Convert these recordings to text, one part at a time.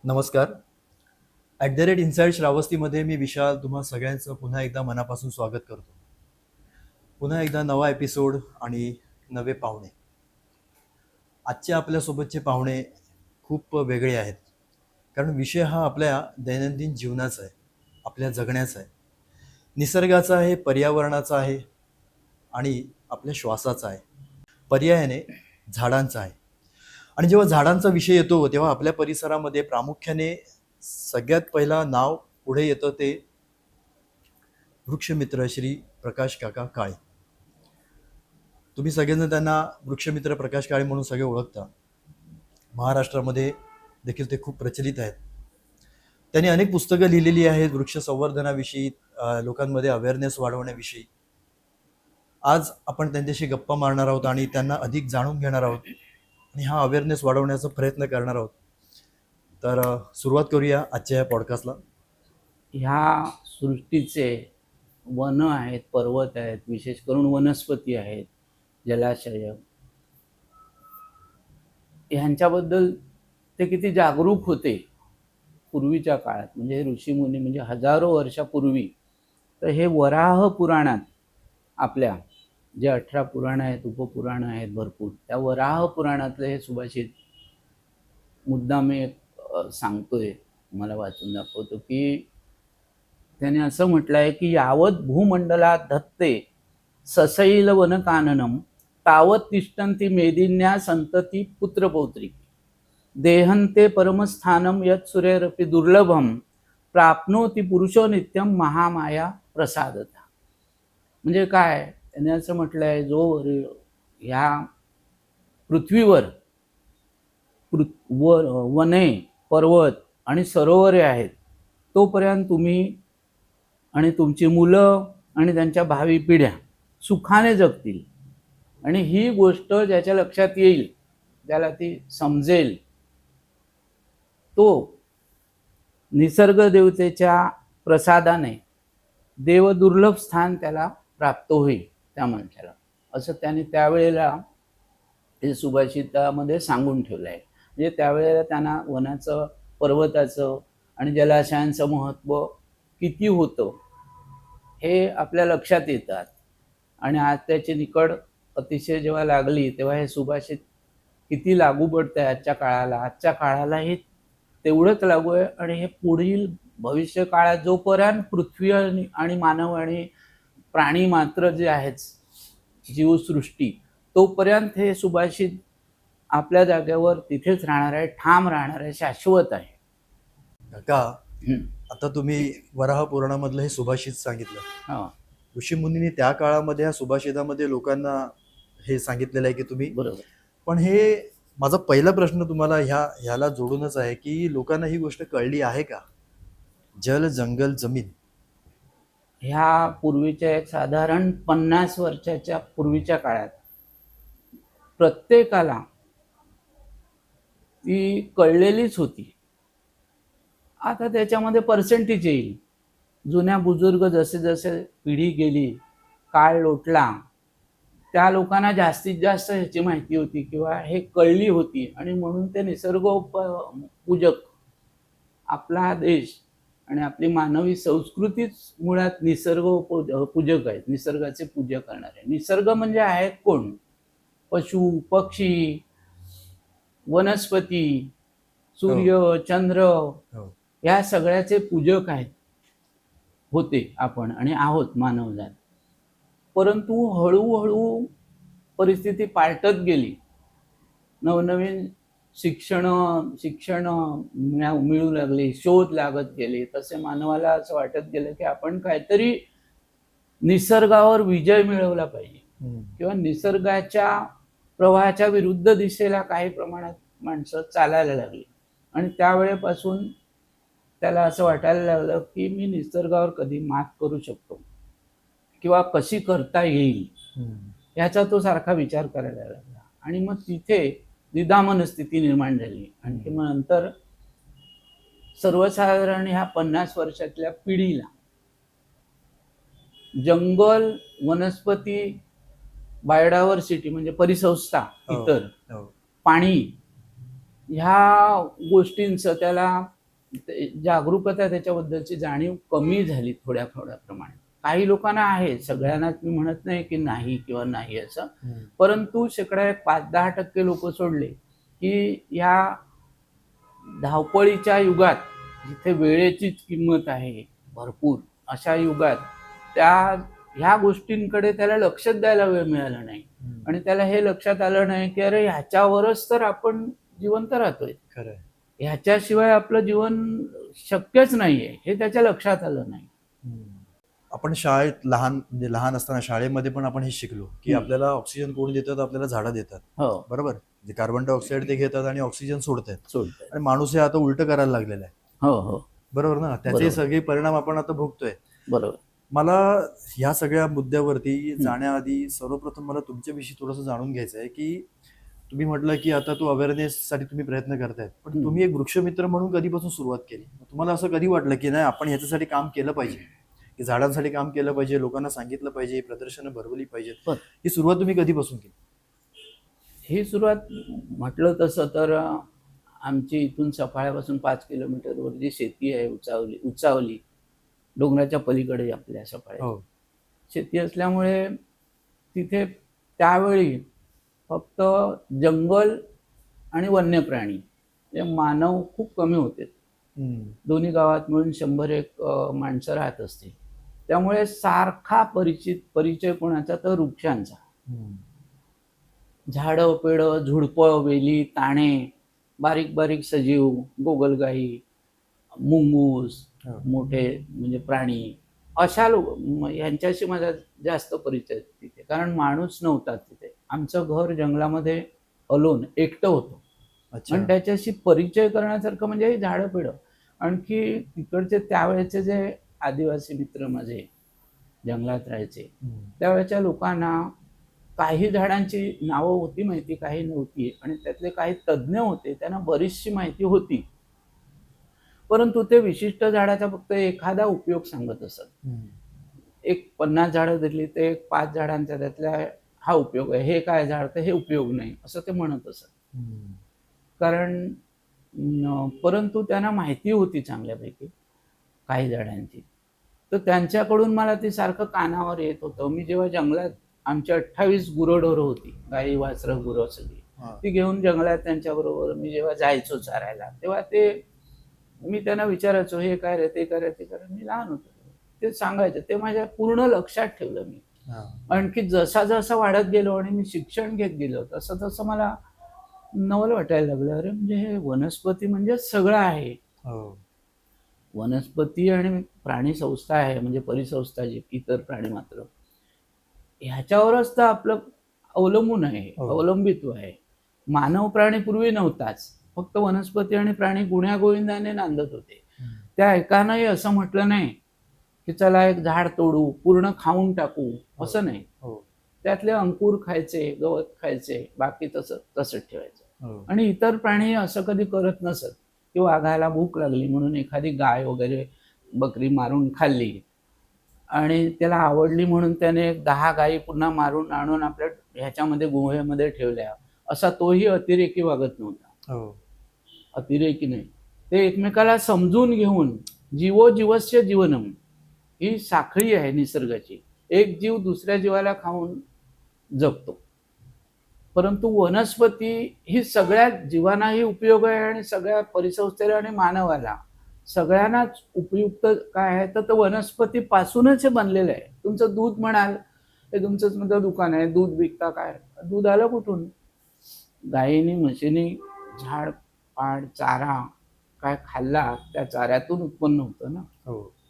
नमस्कार. @इनसाइड श्रावस्तीमध्ये मी विशाल तुम्हा सगळ्यांचं पुन्हा एकदा मनापासून स्वागत करतो. पुन्हा एकदा नवा एपिसोड आणि नवे पाहुणे. आजचे आपल्यासोबतचे पाहुणे खूप वेगळे आहेत, कारण विषय हा आपल्या दैनंदिन जीवनाचा आहे, आपल्या जगण्याचा आहे, निसर्गाचा आहे, पर्यावरणाचा आहे आणि आपल्या श्वासाचा आहे. पर्यायाने झाडांचा आहे. आणि जेव्हा झाडांचा विषय येतो तेव्हा आपल्या परिसरामध्ये प्रामुख्याने सगळ्यात पहिला नाव पुढे येतं ते वृक्षमित्र श्री प्रकाश काका काळे. तुम्ही सगळेजण त्यांना वृक्षमित्र प्रकाश काळे म्हणून सगळे ओळखता. महाराष्ट्रामध्ये देखील ते खूप प्रचलित आहेत. त्यांनी अनेक पुस्तकं लिहिलेली आहेत वृक्ष संवर्धनाविषयी, लोकांमध्ये अवेअरनेस वाढवण्याविषयी. आज आपण त्यांच्याशी गप्पा मारणार आहोत आणि त्यांना अधिक जाणून घेणार आहोत आणि हा अवेअरनेस वाढवण्याचा प्रयत्न करणार आहोत. तर सुरुवात करूया आजच्या या पॉडकास्टला. ह्या सृष्टीचे वन आहेत, पर्वत आहेत, विशेष करून वनस्पती आहेत, जलाशय, ह्यांच्याबद्दल ते किती जागरूक होते पूर्वीच्या काळात. म्हणजे ऋषीमुनी, म्हणजे हजारो वर्षापूर्वी. तर हे वराह पुराणात, आपल्या जे 18 पुराणं आहेत, उपपुराणं आहेत भरपूर, त्या वराह पुराणातले हे सुभाषित मुद्दाम मी सांगतोय, मला वाचून दाखवतो की त्याने असं म्हटलं आहे की यावत भूमंडलात धत्ते ससैल वनकाननम तावत तिष्ठन्ति मेदिन्या संतती पुत्रपौत्री देहन्ते परमस्थानम यत् सूर्यरपि दुर्लभम प्राप्नोति पुरुषो नित्यम महामाया प्रसादता. म्हणजे काय, त्याने असं म्हटलं आहे, जो ह्या पृथ्वीवर वने, पर्वत आणि सरोवरे आहेत, तोपर्यंत तुम्ही आणि तुमची मुलं आणि त्यांच्या भावी पिढ्या सुखाने जगतील. आणि ही गोष्ट ज्याच्या लक्षात येईल, ज्याला ती समजेल, तो निसर्ग देवतेच्या प्रसादाने देवदुर्लभ स्थान त्याला प्राप्त होईल त्या माणसाला, असं त्याने त्यावेळेला हे सुभाषितामध्ये सांगून ठेवलं आहे. म्हणजे त्यावेळेला त्यांना वनाचं, पर्वताचं आणि जलाशयांचं महत्त्व किती होतं हे आपल्या लक्षात येतात. आणि आज त्याची निकड अतिशय जेव्हा लागली तेव्हा हे सुभाषित किती लागू पडतं आहे आजच्या काळाला. आजच्या काळालाही तेवढंच लागू आहे. आणि हे पुढील भविष्य काळात जोपर्यंत पृथ्वी आणि मानव आणि प्राणी मात्र जे आहेत, जीवसृष्टी, तोपर्यंत हे सुभाषित आपल्या जागेवर तिथेच राहणार आहे, ठाम राहणार आहे, शाश्वत आहे. काका, आता तुम्ही वराह पुराणामधलं हे सुभाषित सांगितलं. ऋषीमुनींनी त्या काळामध्ये ह्या सुभाषितामध्ये लोकांना हे सांगितलेलं आहे की तुम्ही, बरोबर. पण हे माझा पहिला प्रश्न तुम्हाला ह्याला जोडूनच आहे की लोकांना ही गोष्ट कळली आहे का? जल, जंगल, जमीन ह्या पूर्वीच्या एक साधारण 50 वर्षाच्या पूर्वीच्या काळात प्रत्येकाला ती कळलेलीच होती. आता त्याच्यामध्ये पर्सेंटेज येईल. जुन्या बुजुर्ग जसे जसे पिढी गेली, काळ लोटला, त्या लोकांना जास्तीत जास्त ह्याची माहिती होती किंवा हे कळली होती. आणि म्हणून ते निसर्गपूजक, आपला देश आणि आपली मानवी संस्कृतीच मुळात निसर्ग पूजक आहेत, निसर्गाचे पूजा करणारे. निसर्ग म्हणजे आहेत कोण? पशु, पक्षी, वनस्पती, सूर्य, चंद्र, या सगळ्याचे पूजक आहेत, होते आपण आणि आहोत मानवजात. परंतु हळूहळू परिस्थिती पालटत गेली. नवनवीन शिक्षण मिळू लागले, शोध लागत गेले. तसे मानवाला असं वाटत गेलं की आपण काहीतरी निसर्गावर विजय मिळवला पाहिजे किंवा निसर्गाच्या प्रवाहाच्या विरुद्ध दिशेला काही प्रमाणात माणसं चालायला लागली. आणि त्यावेळेपासून त्याला असं वाटायला लागलं की मी निसर्गावर कधी मात करू शकतो किंवा कशी करता येईल, याचा तो सारखा विचार करायला लागला. आणि मग तिथे द्विधा मनस्थिती निर्माण झाली. आणि मग नंतर सर्वसाधारण ह्या 50 वर्षातल्या पिढीला जंगल, वनस्पती, बायोडायव्हर्सिटी म्हणजे परिसंस्था, इतर पाणी, ह्या गोष्टींचं त्याला जागरूकता त्याच्याबद्दलची जाणीव कमी झाली थोड्या थोड्या प्रमाणात. काही लोकांना आहे, सगळ्यांनाच मी म्हणत नाही की नाही किंवा नाही असं, परंतु शेकडा 5-10% लोक सोडले की या धावपळीच्या युगात जिथे वेळेचीच किंमत आहे भरपूर, अशा युगात ह्या गोष्टींकडे त्याला लक्षच द्यायला वेळ मिळाला नाही. आणि त्याला हे लक्षात आलं नाही की अरे ह्याच्यावरच तर आपण जिवंत राहतोय, खरंय. ह्याच्याशिवाय आपलं जीवन शक्यच नाहीये, हे त्याच्या लक्षात आलं नाही. आपण शाळेत म्हणजे लहान असताना शाळेमध्ये पण आपण हे शिकलो की आपल्याला ऑक्सिजन कोण देतात? आपल्याला झाडं देतात. हो, बरोबर. म्हणजे कार्बन डायऑक्साईड ते घेतात आणि ऑक्सिजन सोडतात. सोडतंय. आणि माणूस हे आता उलट करायला लागलेला आहे. हो हो, बरोबर ना? त्याचे बरोबर. सगळे परिणाम आपण आता भोगतोय. बरोबर. मला ह्या सगळ्या मुद्द्यावरती जाण्याआधी सर्वप्रथम मला तुमच्याविषयी थोडंसं जाणून घ्यायचं आहे की तुम्ही म्हटलं की आता तो अवेअरनेससाठी तुम्ही प्रयत्न करतायत, पण तुम्ही एक वृक्षमित्र म्हणून कधीपासून सुरुवात केली? तुम्हाला असं कधी वाटलं की नाही आपण ह्याच्यासाठी काम केलं पाहिजे, की झाडांसाठी काम केलं पाहिजे, लोकांना सांगितलं पाहिजे, प्रदर्शनं भरवली पाहिजेत? ही सुरुवात तुम्ही कधीपासून केली? ही सुरुवात म्हटलं तसं तर आमची इथून सफाळ्यापासून 5 किलोमीटरवर जी शेती आहे, उचावली डोंगराच्या पलीकडे आपल्या सफाळ्या शेती असल्यामुळे तिथे त्यावेळी फक्त जंगल आणि वन्य प्राणी, मानव खूप कमी होते. दोन्ही गावात मिळून 100-1 माणसं राहत असते. त्यामुळे सारखा परिचय कोणाचा? तर वृक्षांचा. झाडं, पेडं, झुडपं, वेली, ताणे, बारीक बारीक सजीव, गोगलगाई, मुंगूस, मोठे म्हणजे प्राणी, अशा यांच्याशी माझा जास्त परिचय तिथे, कारण माणूस नव्हता तिथे. आमचं घर जंगलामध्ये अलोन एकटं होतं. आणि त्याच्याशी परिचय करण्यासारखं म्हणजे झाडं पेडं. आणखी तिकडचे त्यावेळेचे जे आदिवासी मित्र माझे जंगलात राहायचे, त्यावेळेच्या लोकांना काही झाडांची नावं होती माहिती, काही नव्हती. आणि त्यातले काही तज्ज्ञ होते, त्यांना बरीचशी माहिती होती, परंतु ते विशिष्ट झाडाचा फक्त एखादा उपयोग सांगत असत. एक 50 झाडं दिली ते 5 झाडांचा त्यातल्या हा उपयोग आहे, हे काय झाड तर हे उपयोग नाही असं ते म्हणत असत. कारण परंतु त्यांना माहिती होती चांगल्यापैकी काही झाडांची, तर त्यांच्याकडून मला ती सारखं कानावर येत होतं. मी जेव्हा जंगलात, आमची 28 गुरंढोरं होती, गाई वासरं गुरं सगळी, ती घेऊन जंगलात त्यांच्याबरोबर मी जेव्हा जायचो चारायला, तेव्हा मी त्यांना विचारायचो, हे काय रे, ते काय रे, ते काय. मी लहान होतो, ते सांगायचं, ते माझ्या पूर्ण लक्षात ठेवलं मी. आणखी जसा जसा वाढत गेलो आणि मी शिक्षण घेत गेलो, तसं तसं मला नवल वाटायला लागलं, अरे म्हणजे हे वनस्पती म्हणजे सगळं आहे. वनस्पती आणि प्राणी संस्था आहे, म्हणजे परिसंस्था, जी इतर प्राणी मात्र, ह्याच्यावरच तर आपलं अवलंबून आहे, अवलंबित्व आहे. मानव प्राणी पूर्वी नव्हताच, फक्त वनस्पती आणि प्राणी गुण्यागोविंदाने नांदत होते. त्या एकानंही असं म्हटलं नाही की चला एक झाड तोडू, पूर्ण खाऊन टाकू, असं नाही. त्यातले अंकुर खायचे, गवत खायचे, बाकी तसंच ठेवायचं. आणि इतर प्राणी असं कधी करत नसत की वाघाला भूक लागली म्हणून एखादी गाय वगैरे बकरी मारून खाल्ली आणि त्याला आवडली म्हणून त्याने 10 गायी पुन्हा मारून आणून आपल्या ह्याच्यामध्ये गुहेमध्ये ठेवल्या, असा तोही अतिरेकी वागत नव्हता. अतिरेकी नाही, ते एकमेकाला समजून घेऊन, जीवो जीवस्य जीवनम ही साखळी आहे निसर्गाची. एक जीव दुसऱ्या जीवाला खाऊन जगतो, परंतु वनस्पती ही सगळ्या जीवांनाही उपयोग आहे आणि सगळ्या परिसंस्थेला आणि मानवाला सगळ्यांनाच उपयुक्त काय आहे तर वनस्पती पासूनच हे बनलेलं आहे. तुमचं दूध म्हणाल, हे तुमचंच म्हणजे दुकान आहे, दूध विकता, काय दूध आलं कुठून? गायीनी म्हशीनी झाड पाड चारा काय खाल्ला, त्या चाऱ्यातून उत्पन्न होतं ना.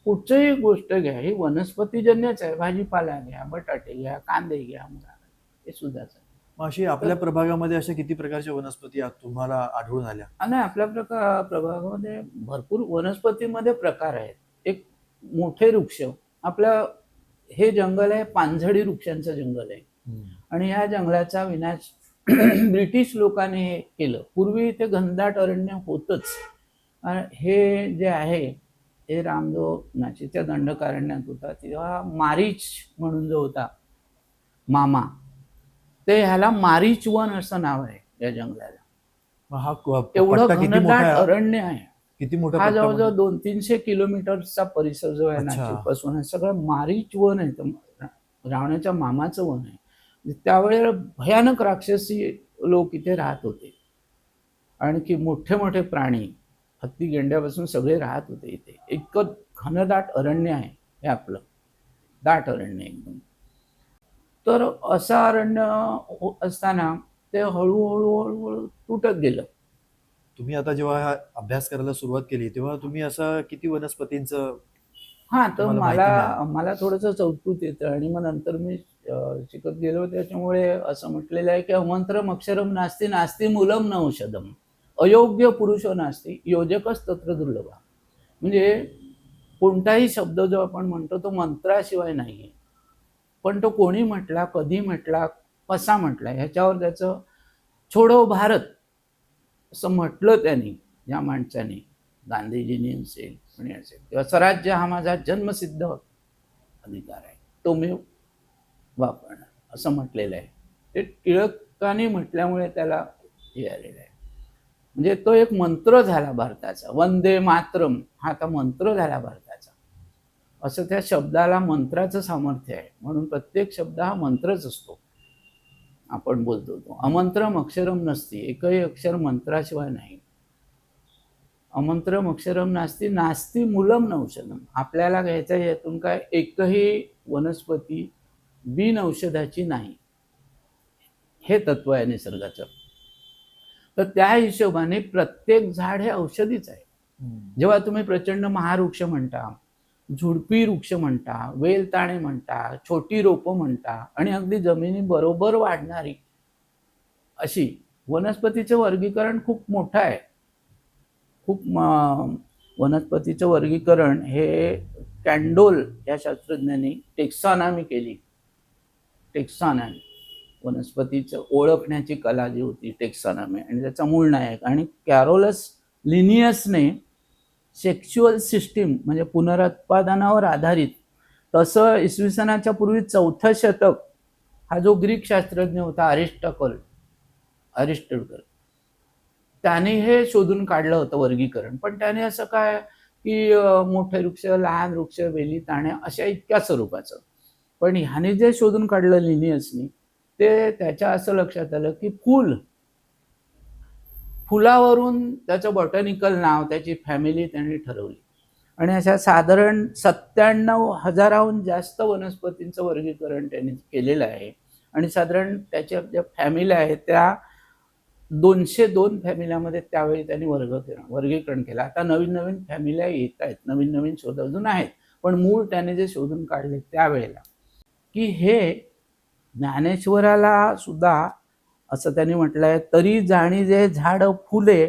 कुठचीही गोष्ट घ्या, ही वनस्पतीजन्यच आहे. भाजीपाला घ्या, बटाटे घ्या, कांदे घ्या, हे सुद्धाच आहे. अशी आपल्या प्रभागामध्ये अशा किती प्रकारच्या वनस्पती तुम्हाला आढळून आल्या? नाही, आपल्या प्रभागामध्ये भरपूर वनस्पतीमध्ये प्रकार आहेत. एक मोठे वृक्ष, आपलं हे जंगल आहे, पानझडी वृक्षांचं जंगल आहे. आणि या जंगलाचा विनाश ब्रिटिश लोकांनी हे केलं. पूर्वी इथे घनदाट अरण्य होतच. हे जे आहे हे रामजो नाशिकच्या दंडकारण्यात होता, तेव्हा मारीच म्हणून जो होता मामा, ते ह्याला मारीच वन असं नाव आहे या जंगलाला. एवढं घनदाट अरण्य आहे. किती मोठा हा पट्टा जवळजवळ म्हणजे? 200-300 किलोमीटरचा परिसर जो आहे अच्छा. नाशिकपासून आहे सगळं मारीच वन आहे. रावणाच्या मामाचं वन आहे. त्यावेळेला भयानक राक्षसी लोक इथे राहत होते. आणखी मोठे मोठे प्राणी हत्ती गेंड्यापासून सगळे राहत होते इथे. इतकं घनदाट अरण्य आहे हे आपलं, दाट अरण्य एकदम. तर असं अरण्य असताना ते हळूहळू हळूहळू तुटत गेलं. तुम्ही आता जेव्हा हा अभ्यास करायला सुरुवात केली तेव्हा तुम्ही असं किती वनस्पतींचं हां, तर तुम्हाला मला माहिती मिळाली? मला थोडंसं कौतुक येतं आणि मग नंतर मी शिकत गेलो. त्याच्यामुळे असं म्हटलेलं आहे की अमंत्रम अक्षरम नास्ति नास्ति मूलम न औषधम अयोग्य पुरुषो नास्ति योजकच तत्र दुर्लभा. म्हणजे कोणताही शब्द जो आपण म्हणतो तो मंत्राशिवाय नाही आहे. पण तो कोणी म्हटला, कधी म्हटला, कसा म्हटला ह्याच्यावर त्याचं छोडो भारत असं म्हटलं त्यांनी, ज्या माणसाने, गांधीजींनी असेल कोणी असेल, तेव्हा स्वराज्य हा माझा जन्मसिद्ध अधिकार आहे, तो मी वापरणार असं म्हटलेलं आहे. ते टिळकांनी म्हटल्यामुळे त्याला हे आलेलं आहे. म्हणजे तो एक मंत्र झाला भारताचा. वंदे मातरम हा आता मंत्र झाला भारताचा. असं त्या शब्दाला मंत्राचं सामर्थ्य आहे. म्हणून प्रत्येक शब्द हा मंत्रच असतो. आपण बोलतो तो अमंत्रम अक्षरम नसती, एकही अक्षर मंत्राशिवाय नाही. अमंत्रम अक्षरम नास्ति नास्ति मूलम न औषधम. आपल्याला घ्यायचं यातून काय एकही वनस्पती बिन औषधाची नाही, हे तत्व आहे निसर्गाचं. तर त्या हिशोबाने प्रत्येक झाड हे औषधीच आहे. जेव्हा तुम्ही प्रचंड महावृक्ष म्हणता, झुडपी वृक्ष म्हणता, वेलताणे म्हणता, छोटी रोपं म्हणता आणि अगदी जमिनी बरोबर वाढणारी अशी वनस्पतीचं वर्गीकरण खूप मोठं आहे. खूप वनस्पतीचं वर्गीकरण हे कॅन्डोल या शास्त्रज्ञांनी टेक्सॉनॉमी केली. टेक्सॉनॉमी वनस्पतीचं ओळखण्याची कला जी होती टेक्सॉनॉमी, आणि त्याचा मूळ नायक. आणि कॅरोलस लिनियसने सेक्शुअल सिस्टीम म्हणजे पुनरुत्पादनावर आधारित, तसं इसवी सनाच्या पूर्वी 4थं शतक हा जो ग्रीक शास्त्रज्ञ होता अरिस्टोटल, त्याने हे शोधून काढलं होतं वर्गीकरण. पण त्याने असं काय की मोठे वृक्ष, लहान वृक्ष, वेली, ताण्या अशा इतक्या स्वरूपाचं. पण ह्याने जे शोधून काढलं लिनियसनी, ते त्याच्या असं लक्षात आलं की फुलावरून त्याचं बॉटॅनिकल नाव, त्याची फॅमिली त्यांनी ठरवली. आणि अशा साधारण 97,000हून जास्त वनस्पतींचं वर्गीकरण त्यांनी केलेलं आहे. आणि साधारण त्याच्या ज्या फॅमिल्या आहेत त्या 202 फॅमिल्यामध्ये त्यावेळी त्यांनी वर्गीकरण केलं. आता नवीन नवीन फॅमिल्या येत आहेत, नवीन नवीन शोध अजून आहेत. पण मूळ त्याने जे शोधून काढले त्यावेळेला की हे ज्ञानेश्वराला सुद्धा असं त्यांनी म्हटलंय, तरी जाणीजे झाड फुले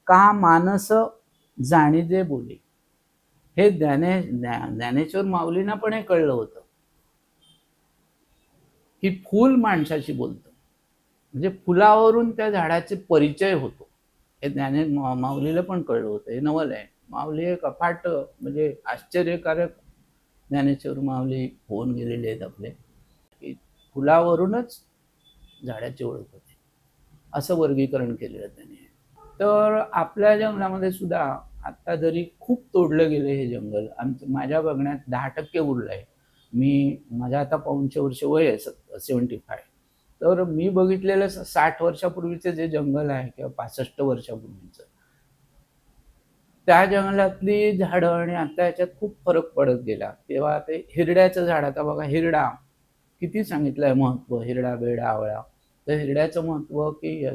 का मानस जाणीजे बोले. हे ज्ञानेश्वर माऊलींना पण हे कळलं होतं की फूल माणसाशी बोलतं, म्हणजे फुलावरून त्या झाडाचे परिचय होतो. हे माऊलीला पण कळलं होतं. हे नवल आहे. माऊली एक अफाट म्हणजे आश्चर्यकारक ज्ञानेश्वर माऊली होऊन गेलेले आहेत आपले, की फुलावरूनच झाडाची ओळख होते, असं वर्गीकरण केलेलं त्यांनी. तर आपल्या जंगलामध्ये सुद्धा आता जरी खूप तोडलं गेलं हे जंगल, माझ्या बघण्यात 10% उरलं आहे. माझ्या आता 500 वर्ष वय आहे, 75. तर मी बघितलेलं 60 वर्षापूर्वीचं जे जंगल आहे किंवा 65 वर्षापूर्वीचं, त्या जंगलातली झाडं आणि आता याच्यात खूप फरक पडत गेला. तेव्हा ते हिरड्याचं झाड, आता बघा हिरडा किती सांगितलंय महत्व, हिरडा बेरडा आवळा. तर हिरड्याचं महत्व की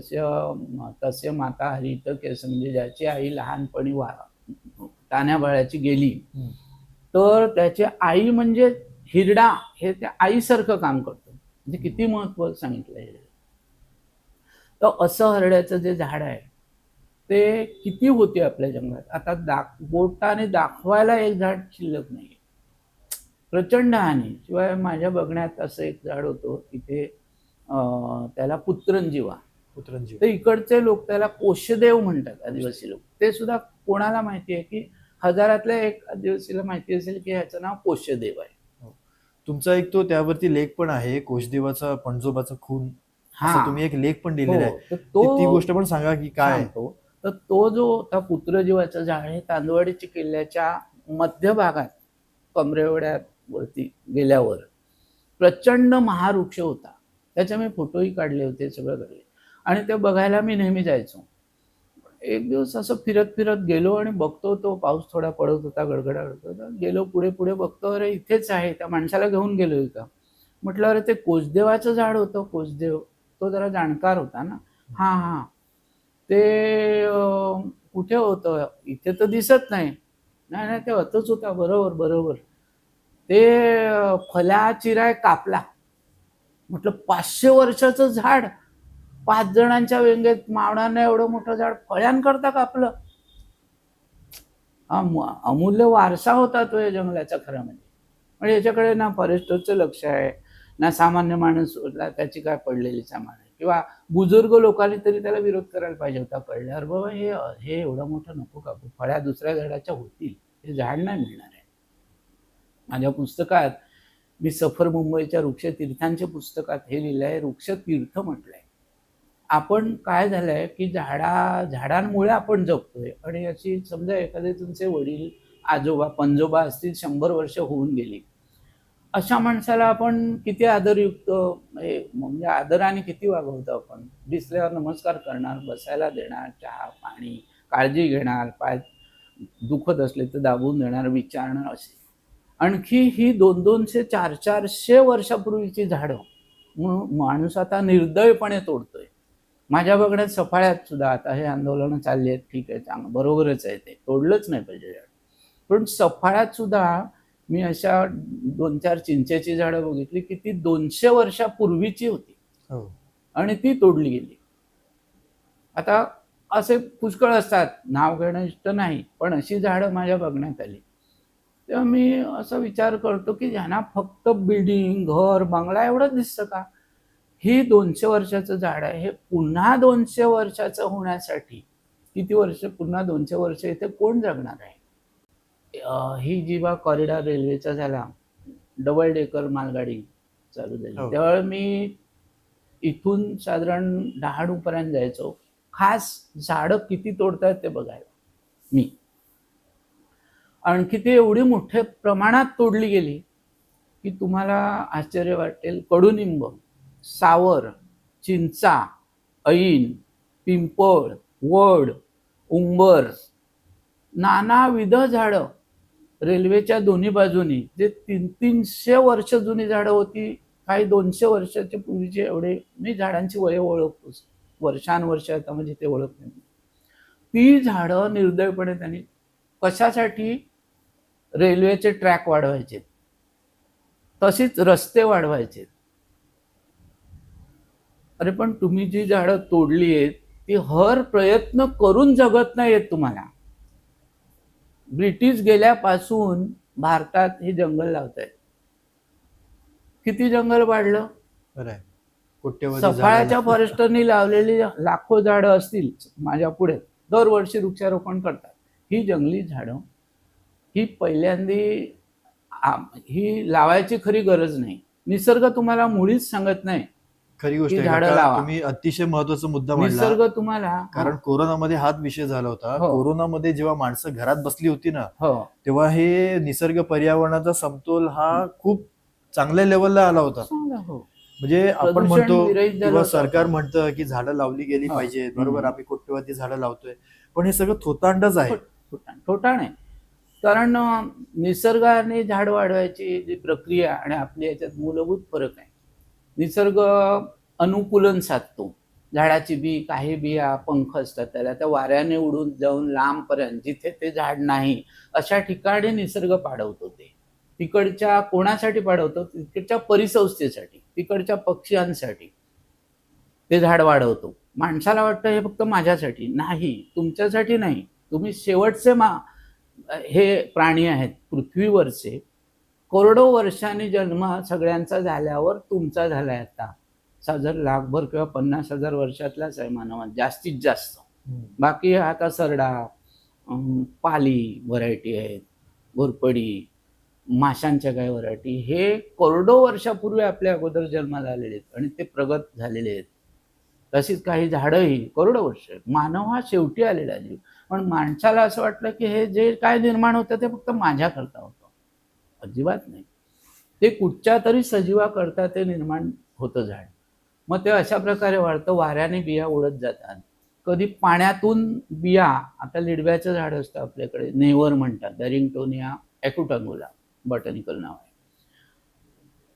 तस्य माता हरित केस, म्हणजे ज्याची आई लहानपणी तान्याबाळाची गेली, तर त्याची आई म्हणजे हिरडा हे त्या आईसारखं काम करतं. म्हणजे किती महत्व सांगितलंय. तर असं हरड्याचं जे झाड आहे ते किती होते आपल्या जंगलात. आता बोटाने दाखवायला एक झाड शिल्लक नाही, प्रचंड हानी. शिवाय माझ्या बघण्यात असं एक झाड होतं तिथे, त्याला पुत्रंजीवा. तर इकडचे लोक त्याला कोशदेव म्हणतात, आदिवासी लोक. ते सुद्धा कोणाला माहिती आहे की हजारातल्या एक आदिवासीला माहिती असेल की ह्याचं नाव कोशदेव आहे. तुमचा एक तो त्यावरती लेख पण आहे, कोशदेवाचा पणजोबाचा खून, असं तुम्ही एक लेख पण लिहिलेला आहे. तर तो ती गोष्ट पण सांगा की काय. तर तो जो होता पुत्रजीवाचं झाड हे तांदवाडीची किल्ल्याच्या मध्य भागात कमरेवड्यावरती गेल्यावर प्रचंड महावृक्ष होता. त्याचे मी फोटोही काढले होते, सगळं काढले आणि ते बघायला मी नेहमी जायचो. एक दिवस असं फिरत फिरत गेलो आणि बघतो तो पाऊस थोडा पडत होता, गडगडा गडगडत होता. गेलो पुढे पुढे बघतो, अरे इथेच आहे. त्या माणसाला घेऊन गेलो का. म्हटलं अरे ते कोसदेवाचं झाड होतं. कोसदेव तो जरा जाणकार होता ना. हां हां ते कुठे होतं, इथे तर दिसत नाही. नाही नाही ते होतच होता, बरोबर बरोबर. ते फल्या चिराय कापला. म्हटलं 500 वर्षाचं झाड, 5 जणांच्या व्यंगेत मावणानं एवढं मोठं झाड फळ्यांकरता कापलं. अमूल्य वारसा होता तो या जंगलाचा खरा म्हणजे याच्याकडे ना फॉरेस्टरचं लक्ष आहे, ना सामान्य माणूस त्याची काय पडलेली सामान आहे, किंवा बुजुर्ग लोकांनी तरी त्याला विरोध करायला पाहिजे होता. कळल्यावर बाबा हे एवढं मोठं नको कापू, फळ्या दुसऱ्या झाडाच्या होतील, हे झाड नाही मिळणार आहे. माझ्या पुस्तकात मी सफर मुंबईच्या वृक्षतीर्थांच्या पुस्तकात हे लिहिलं आहे, वृक्षतीर्थ म्हटलंय. आपण काय झालंय की झाडांमुळे आपण जगतोय. आणि अशी समजा एखादे तुमचे वडील आजोबा पंजोबा असतील, 100 वर्ष होऊन गेली, अशा माणसाला आपण किती आदरयुक्त म्हणजे आदराने किती वागवतो. आपण दिसल्यावर नमस्कार करणार, बसायला देणार, चहा पाणी, काळजी घेणार, पाय दुखत असले तर दाबून देणार, विचारणार. असे आणखी ही 200-200 400 वर्षापूर्वीची झाडं माणूस आता निर्दयपणे तोडतोय. माझ्या बघण्यात सफाळ्यात सुद्धा आता हे आंदोलनं चालली आहेत, ठीक आहे, चांगलं बरोबरच आहे, ते तोडलंच नाही पाहिजे झाड. पण सफाळ्यात सुद्धा मी अशा 2-4 चिंचेची झाडं बघितली की ती 200 वर्षापूर्वीची होती आणि ती तोडली गेली. आता असे पुष्कळ असतात, नाव घेणं इष्ट नाही, पण अशी झाडं माझ्या बघण्यात आली. तेव्हा मी असा विचार करतो की ज्यांना फक्त बिल्डिंग, घर, बंगला एवढंच दिसतं का. ही 200 वर्षाचं झाड आहे, हे पुन्हा 200 वर्षाचं होण्यासाठी किती वर्ष, पुन्हा 200 वर्ष इथे कोण जगणार आहे. ही जेव्हा कॉरिडॉर रेल्वेचा झाला, डबल डेकर मालगाडी चालू झाली, त्यावेळेस मी इथून साधारण डहाणूपर्यंत जायचो, खास झाडं किती तोडतायत ते बघायला. मी आणखी ते एवढी मोठ्या प्रमाणात तोडली गेली की तुम्हाला आश्चर्य वाटेल. कडुनिंब, सावर, चिंचा, ऐन, पिंपळ, वड, उंबर, नानाविध झाडं रेल्वेच्या दोन्ही बाजूनी, जे 300 वर्ष जुनी झाडं होती, काही 200 वर्षाच्या पूर्वीचे. एवढे मी झाडांची वय ओळखतो, वर्षानुवर्ष आता म्हणजे ते ओळख नाही. ती झाडं निर्दयपणे त्यांनी कशासाठी, रेल्वेचे ट्रॅक वाढवायचे, तशीच रस्ते वाढवायचे. अरे पण तुम्ही जी झाडं तोडली आहेत ती हर प्रयत्न करून जगत नाहीयेत. तुम्हाला ब्रिटिश गेल्यापासून भारतात हे जंगल लावतायत. किती जंगल वाढलं. सफाळ्याच्या फॉरेस्टरनी लावलेली लाखो झाडं असतील माझ्या पुढे, दरवर्षी वृक्षारोपण करतात. ही जंगली झाडं ही पहिल्यांदी ही लावायची खरी गरज नाही. निसर्ग तुम्हाला मुळीच सांगत नाही खरी गोष्ट आहे. झाडं लावा. तुम्ही अतिशय महत्वाचा मुद्दा मांडला. निसर्ग तुम्हाला, कारण कोरोनामध्ये हाच विषय झाला होता. कोरोनामध्ये जेव्हा माणसं घरात बसली होती ना, तेव्हा हे निसर्ग पर्यावरणाचा समतोल हा खूप चांगल्या लेवलला आला होता. म्हणजे आपण म्हणतो किंवा सरकार म्हणतं की झाडं लावली गेली पाहिजे, बरोबर, आम्ही कोट्यवधी झाडं लावतोय, पण हे सगळं थोतांडच आहे. थोटाण आहे. कारण निसर्गाने झाड वाढवायची जी प्रक्रिया आणि आपली याच्यात मूलभूत फरक आहे. निसर्ग अनुकूलन साधतो. झाडाची बी, काही बिया पंख असतात त्याला, त्या वाऱ्याने उडून जाऊन लांबपर्यंत जिथे ते झाड नाही अशा ठिकाणी निसर्ग पाडवतो. ते तिकडच्या कोणासाठी पाडवतो, तिकडच्या परिसंस्थेसाठी, तिकडच्या पक्ष्यांसाठी ते झाड वाढवतो. माणसाला वाटतं हे फक्त माझ्यासाठी नाही, तुमच्यासाठी नाही. तुम्ही शेवटचे हे प्राणी आहेत पृथ्वीवरचे. करोडो वर्षांनी जन्म सगळ्यांचा झाल्यावर तुमचा झालाय आता. 1,000 लाखभर किंवा 50,000 वर्षातलाच आहे मानवात जास्तीत जास्त. बाकी आता सरडा, पाली व्हरायटी आहेत, घोरपडी, माशांच्या काही व्हरायटी, हे करोडो वर्षापूर्वी आपल्या अगोदर जन्माला आलेले आहेत आणि ते प्रगत झालेले आहेत. तशीच काही झाडंही करोडो वर्ष. मानव हा शेवटी आलेला जीव, पण माणसाला असं वाटलं की हे जे काय निर्माण होतं ते फक्त माझ्याकरता होतं. अजिबात नाही. ते कुठच्या तरी सजीवाकरता ते निर्माण होतं झाड. मग ते अशा प्रकारे वाढतं, वाऱ्याने बिया उडत जातात. कधी पाण्यातून बिया, आता लिडव्याचं झाड असतं आपल्याकडे, नेवर म्हणतात, बॅरिंगटोनिया ॲक्युटांगुला बॉटॅनिकल नाव आहे.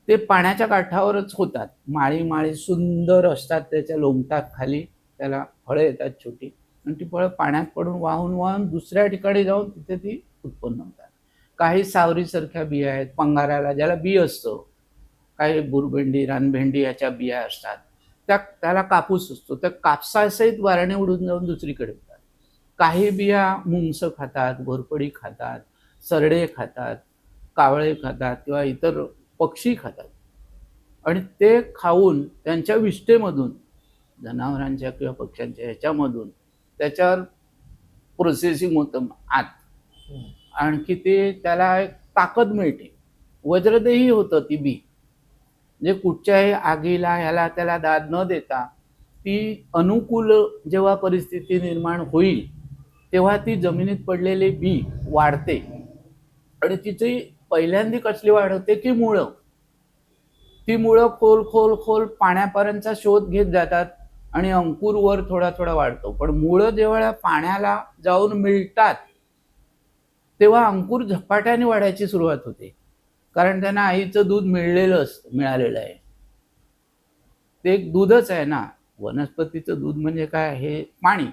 ते पाण्याच्या काठावरच होतात. माळी माळी सुंदर असतात, त्याच्या लोंबतात खाली, त्याला फळं येतात छोटी, आणि ती फळं पाण्यात पडून वाहून वाहून दुसऱ्या ठिकाणी जाऊन तिथे ती उत्पन्न होतात. काही सावरीसारख्या बिया आहेत, पंगाराला ज्याला बी असतं, काही बुरभेंडी, रानभेंडी ह्याच्या बिया असतात, त्याला कापूस असतो, त्या कापसासहित वाऱ्याने उडून जाऊन दुसरीकडे होतात. काही बिया मुंगसं खातात, घोरपडी खातात, सरडे खातात, कावळे खातात किंवा इतर पक्षी खातात, आणि ते खाऊन त्यांच्या विष्ठेमधून, जनावरांच्या किंवा पक्ष्यांच्या ह्याच्यामधून त्याच्यावर प्रोसेसिंग होतं आत, आणखी ते त्याला एक ताकद मिळते. वज्रदेही होतं ती बी, म्हणजे कुठच्याही आगीला ह्याला त्याला दाद न देता ती अनुकूल जेव्हा परिस्थिती निर्माण होईल तेव्हा ती जमिनीत पडलेली बी वाढते, आणि तिची पहिल्यांदी कसली वाढ होते की मुळं. ती मुळं खोल खोल खोल पाण्यापर्यंतचा शोध घेत जातात, आणि अंकुर वर थोडा थोडा वाढतो. पण मुळं जेव्हा पाण्याला जाऊन मिळतात तेव्हा अंकुर झपाट्याने वाढायची सुरुवात होते, कारण त्यांना आईचं दूध मिळालेलं आहे. ते एक दूधच आहे ना. वनस्पतीचं दूध म्हणजे काय, हे पाणी.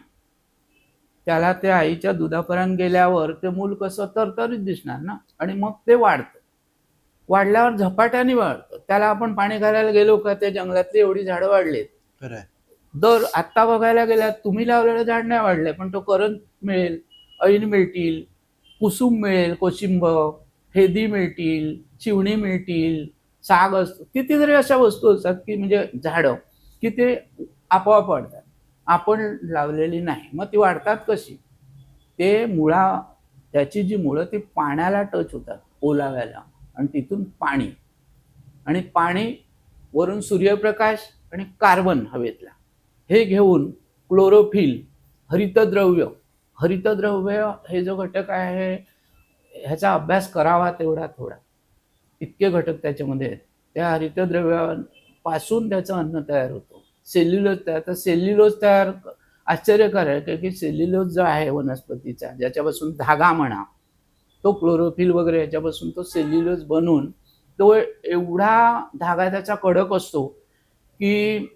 त्याला ते आईच्या दुधापर्यंत गेल्यावर ते मूल कसं तरतरीत दिसणार ना, आणि मग ते वाढतं. वाढल्यावर झपाट्याने वाढतं. त्याला आपण पाणी घालायला गेलो का ते जंगलातली एवढी झाडं वाढलेत. खरंय. दर आत्ता बघायला गेल्यात, तुम्ही लावलेलं झाड नाही वाढलंय, पण तो करंज मिळेल, ऐन मिळतील, कुसुम मिळेल, कोशिंब, हेदी मिळतील, चिवणी मिळतील, साग असतो, कितीतरी अशा वस्तू असतात की म्हणजे झाडं की ते आपोआप वाढतात, आपण लावलेली नाही. मग ती वाढतात कशी, ते त्याची जी मुळं ती पाण्याला टच होतात, ओलाव्याला, आणि तिथून पाणी, आणि पाणी वरून सूर्यप्रकाश आणि कार्बन हवेतला, हे घेऊन क्लोरोफिल, हरितद्रव्य. हरितद्रव्य हे जो घटक आहे ह्याचा अभ्यास करावा तेवढा थोडा, इतके घटक त्याच्यामध्ये आहेत. त्या हरितद्रव्यापासून त्याचं अन्न तयार होतं, सेल्युलोज तयार. तर सेल्युलोज तयार आश्चर्यकारक आहे की सेल्युलोज जो आहे वनस्पतीचा, ज्याच्यापासून धागा म्हणा, तो क्लोरोफिल वगैरे याच्यापासून तो सेल्युलोज बनून तो एवढा धागा त्याचा कडक असतो की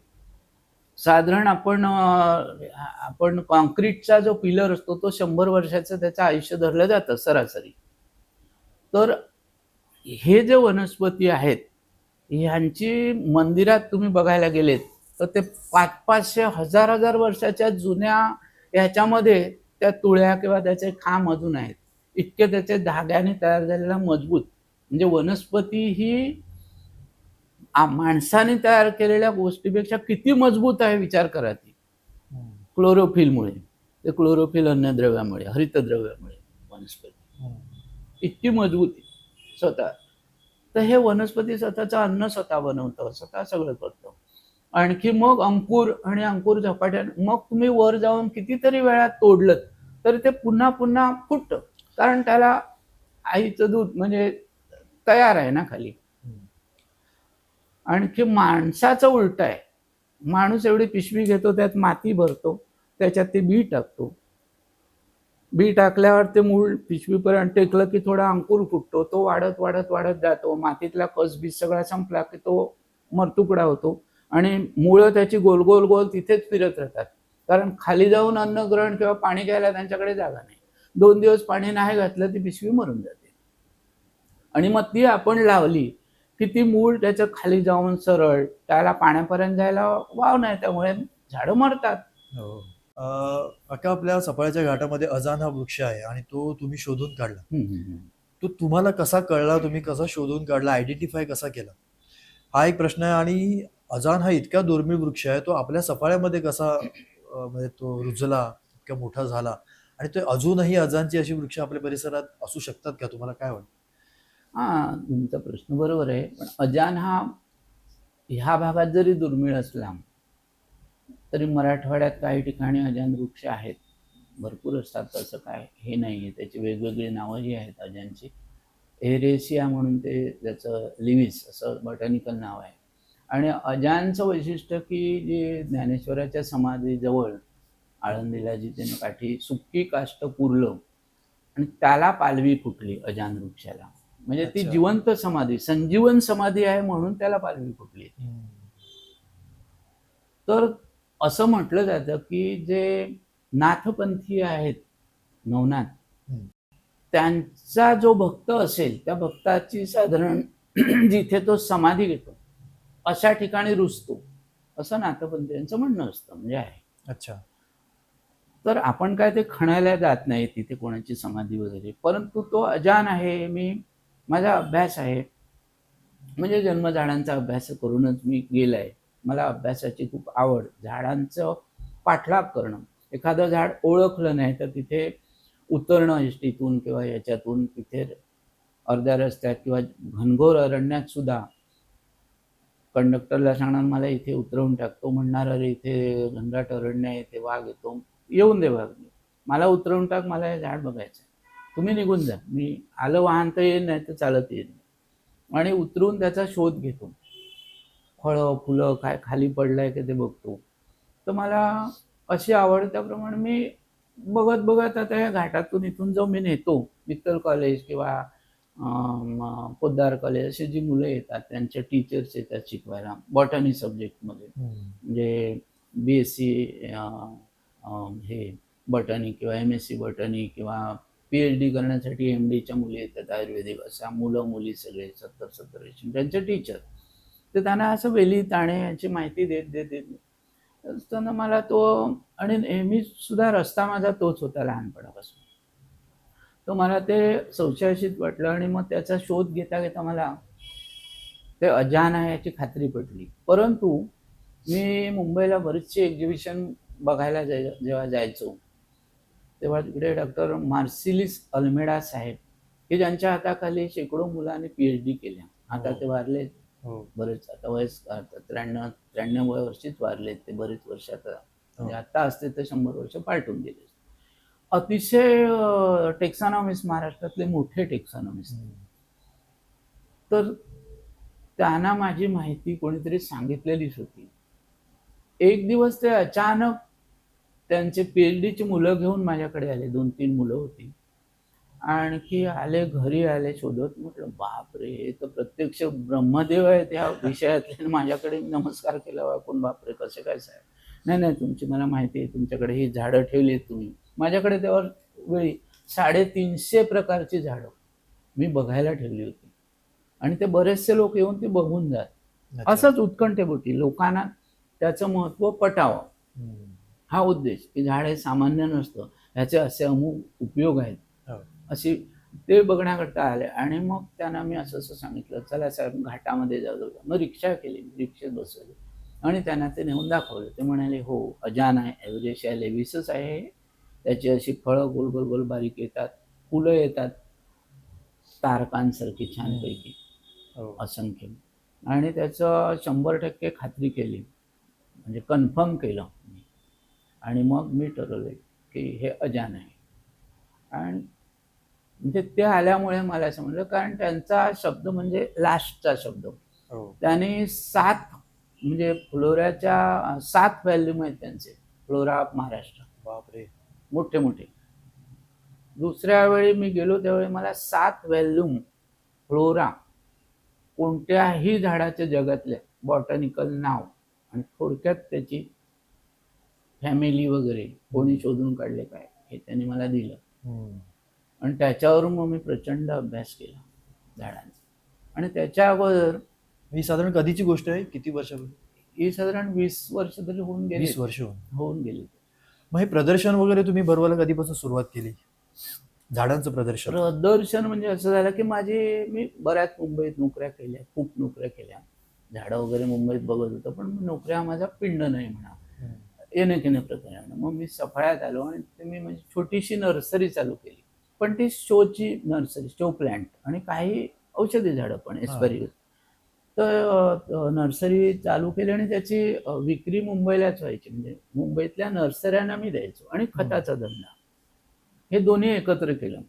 साधारण आपण कॉन्क्रीटचा जो पिलर असतो तो 100 वर्षाचं त्याचं आयुष्य धरलं जातं सरासरी. तर हे जे वनस्पती आहेत ह्यांची मंदिरात तुम्ही बघायला गेलेत तर ते 500-500 हजार वर्षाच्या जुन्या ह्याच्यामध्ये त्या तुळ्या किंवा त्याचे खांब अजून आहेत, इतके त्याचे धाग्याने तयार झालेला मजबूत. म्हणजे वनस्पती ही माणसाने तयार केलेल्या गोष्टीपेक्षा किती मजबूत आहे विचार करा. ती क्लोरोफिलमुळे, ते क्लोरोफिल अन्नद्रव्यामुळे, हरितद्रव्यामुळे वनस्पती इतकी मजबूत स्वतः. तर हे वनस्पती स्वतःचं अन्न स्वतः बनवतं, स्वतः सगळं करतं. आणखी मग अंकुर, आणि अंकुर झपाट्याने मग तुम्ही वर जाऊन कितीतरी वेळा तोडलं तरी ते पुन्हा पुन्हा फुटतं, कारण त्याला आईचं दूध म्हणजे तयार आहे ना खाली. आणखी माणसाचं उलट आहे. माणूस एवढी पिशवी घेतो, त्यात माती भरतो, त्याच्यात ते बी टाकतो. बी टाकल्यावर ते मूळ पिशवीपर्यंत टेकलं की थोडा अंकुर फुटतो, तो वाढत वाढत वाढत जातो. मातीतला कसबीज सगळा संपला की तो मरतुकडा होतो, आणि मुळं त्याची गोल गोल गोल तिथेच फिरत राहतात, कारण खाली जाऊन अन्न ग्रहण किंवा पाणी घ्यायला त्यांच्याकडे जागा नाही. 2 दिवस पाणी नाही घातलं ती पिशवी मरून जाते, आणि मग ती आपण लावली की ती मूळ त्याच्या खाली जाऊन सरळ, त्याला पाण्यापर्यंत जायला वाव नाही, त्यामुळे झाडं मरतात. अका आपल्या सफाळ्याच्या घाटामध्ये अजान हा वृक्ष आहे, आणि तो तुम्ही शोधून काढला. तो तुम्हाला कसा कळला, तुम्ही कसा शोधून काढला, आयडेंटिफाय कसा केला, हा एक प्रश्न आहे. आणि अजान हा इतका दुर्मिळ वृक्ष आहे, तो आपल्या सफाळ्यामध्ये कसा म्हणजे तो रुजला, इतका मोठा झाला, आणि तो अजूनही अजानची अशी वृक्ष आपल्या परिसरात असू शकतात का, तुम्हाला काय वाटतं? हा, तुमचा प्रश्न बरोबर आहे. पण अजान हा ह्या भागात जरी दुर्मिळ असला तरी मराठवाड्यात काही ठिकाणी अजान वृक्ष आहेत, भरपूर असतात, असं काय हे नाही आहे. त्याची वेगवेगळी नावंही आहेत अजानची. एरेसिया म्हणून ते त्याचं लिव्हिस असं बॉटॅनिकल नाव आहे. आणि अजानचं वैशिष्ट्य की जे ज्ञानेश्वराच्या समाधीजवळ आळंदीला जी त्याने काठी सुक्की काष्ट पुरलं आणि त्याला पालवी फुटली अजान वृक्षाला. म्हणजे ती अच्छा. जिवंत समाधी, संजीवन समाधी आहे म्हणून त्याला पालवी फुटली. तर असं म्हटलं जातं की जे नाथपंथी आहेत, नवनाथ, हम्म. त्यांचा जो भक्त असेल त्या भक्ताची साधारण जिथे तो समाधी घेतो अशा ठिकाणी रुजतो, असं नाथपंथीयांचं म्हणणं असतं, म्हणजे आहे. अच्छा. तर आपण काय ते खणायला जात नाही तिथे कोणाची समाधी वगैरे, परंतु तो अजान आहे. माझा अभ्यास आहे, म्हणजे जन्मझाडांचा अभ्यास करूनच मी गेलाय. मला अभ्यासाची खूप आवड, झाडांचं पाठलाग करणं. एखादं झाड ओळखलं नाही तर तिथे उतरणं एसटीतून किंवा याच्यातून, तिथे अर्ध्या रस्त्यात किंवा घनघोर अरण्यात सुद्धा कंडक्टरला सांगणार मला इथे उतरवून टाकतो, म्हणणार अरे इथे घनदाट अरण्य आहे, इथे वाघ येतो, येऊन दे वाघ, मला उतरवून टाक, मला हे झाड बघायचं आहे, तुम्ही निघून जा, मी आलं वाहन तर येईल, नाही तर चालत येईल. आणि उतरून त्याचा शोध घेतो, फळं फुलं काय खाली पडलंय की ते बघतो. तर मला अशी आवड, त्याप्रमाणे मी बघत बघत आता या घाटातून इथून जो मी नेतो, मित्तल कॉलेज किंवा पोद्दार कॉलेज अशी जी मुलं येतात त्यांचे टीचर्स येतात शिकवायला बॉटनी सब्जेक्टमध्ये, म्हणजे BSc हे बॉटनी किंवा MSc बॉटनी किंवा PhD करण्यासाठी MDच्या मुली येतात, आयुर्वेदिक, अशा मुलं मुली सगळे 70-70 वर्ष त्यांचे टीचर. तर त्यांना असं वेली ताणे याची माहिती देत देत देत असताना मला तो, आणि नेहमी सुद्धा रस्ता माझा तोच होता लहानपणापासून, तर मला ते संशयाशीत वाटलं. आणि मग त्याचा शोध घेता घेता मला ते अजान आहे याची खात्री पटली. परंतु मी मुंबईला बरीचशी एक्झिबिशन बघायला जेव्हा जायचो तेव्हा तिकडे डॉक्टर मार्सिलिस अल्मेडा साहेब, की ज्यांच्या हाताखाली शेकडो मुलांनी PhD केल्या, आता ते वारले बरेच, आता वयस 93 वर्षीच वारलेत ते, बरेच वर्ष आता, म्हणजे आता असते तर 100 वर्ष पालटून गेले. अतिशय टेक्सॉनॉमिस्ट, महाराष्ट्रातले मोठे टेक्सॉनॉमिस्ट. तर त्यांना माझी माहिती कोणीतरी सांगितलेलीच होती. एक दिवस ते अचानक त्यांचे PhDची मुलं घेऊन माझ्याकडे आले, 2-3 मुलं होती, आणखी आले, घरी आले शोधत. म्हटलं बापरे, हे तर प्रत्यक्ष ब्रह्मदेव आहेत या विषयातले, माझ्याकडे नमस्कार केला वाकून, बापरे कसे काय साहेब. नाही नाही, तुमची मला माहिती आहे, तुमच्याकडे ही झाडं ठेवली आहेत तुम्ही. माझ्याकडे तेव्हा वेळी 350 प्रकारची झाडं मी बघायला ठेवली होती, आणि ते बरेचसे लोक येऊन ते बघून जात. असंच उत्कंठेपोटी लोकांना त्याचं महत्त्व पटावं, हा उद्देश, की झाड हे सामान्य नसतं, ह्याचे असे अमुक उपयोग आहेत, अशी ते बघण्याकरता आले. आणि मग त्यांना मी असं असं सांगितलं, चला साहेब घाटामध्ये जाऊ. मग रिक्षा केली, रिक्षेत बसवली आणि त्यांना ते नेऊन दाखवलं. ते म्हणाले हो, अजान आहे, एव्हरेशिया लेव्हिसच आहे, त्याची अशी फळं गोल गोल गोल बारीक येतात, फुलं येतात तारकांसारखी छानपैकी असंख्य. आणि त्याचं 100% खात्री केली, म्हणजे कन्फर्म केलं मी. आणि मग मी ठरवलं की हे अजान आहे. आणि म्हणजे ते आल्यामुळे मला समजलं, कारण त्यांचा शब्द म्हणजे लास्टचा शब्द, त्याने 7, म्हणजे फ्लोराच्या 7 व्हॅल्यूम आहेत त्यांचे, फ्लोरा ऑफ महाराष्ट्र, बापरे मोठे मोठे. दुसऱ्या वेळी मी गेलो त्यावेळी मला 7 व्हॅल्यूम फ्लोरा, कोणत्याही झाडाच्या जगातल्या बॉटॅनिकल नाव आणि थोडक्यात त्याची फॅमिली वगैरे कोणी शोधून काढले काय, हे त्यांनी मला दिलं. आणि त्याच्यावरून मग मी प्रचंड अभ्यास केला झाडांचा. आणि त्याच्या अगोदर, ही साधारण कधीची गोष्ट आहे, किती वर्षापूर्वी? ही साधारण 20 वर्ष तरी होऊन गेली. 20 वर्ष होऊन गेली. मग हे प्रदर्शन वगैरे तुम्ही भरवायला कधीपासून सुरुवात केली, झाडांचं प्रदर्शन? प्रदर्शन म्हणजे असं झालं की मी बऱ्याच मुंबईत नोकऱ्या केल्या, खूप नोकऱ्या केल्या, झाडं वगैरे मुंबईत बघत होतो, पण नोकऱ्या माझा पिंड नाही म्हणा, येणे केणे प्रकारानं. मग मी सफाळ्यात आलो आणि ते मी म्हणजे छोटीशी नर्सरी चालू केली, पण ती शोची नर्सरी, शो प्लांट आणि काही औषधी झाडं पण, एस्पॅरिगस. तर नर्सरी चालू केली आणि त्याची विक्री मुंबईलाच व्हायची, म्हणजे मुंबईतल्या नर्सऱ्यांना मी द्यायचो, आणि खताचा धंदा, हे दोन्ही एकत्र केलं.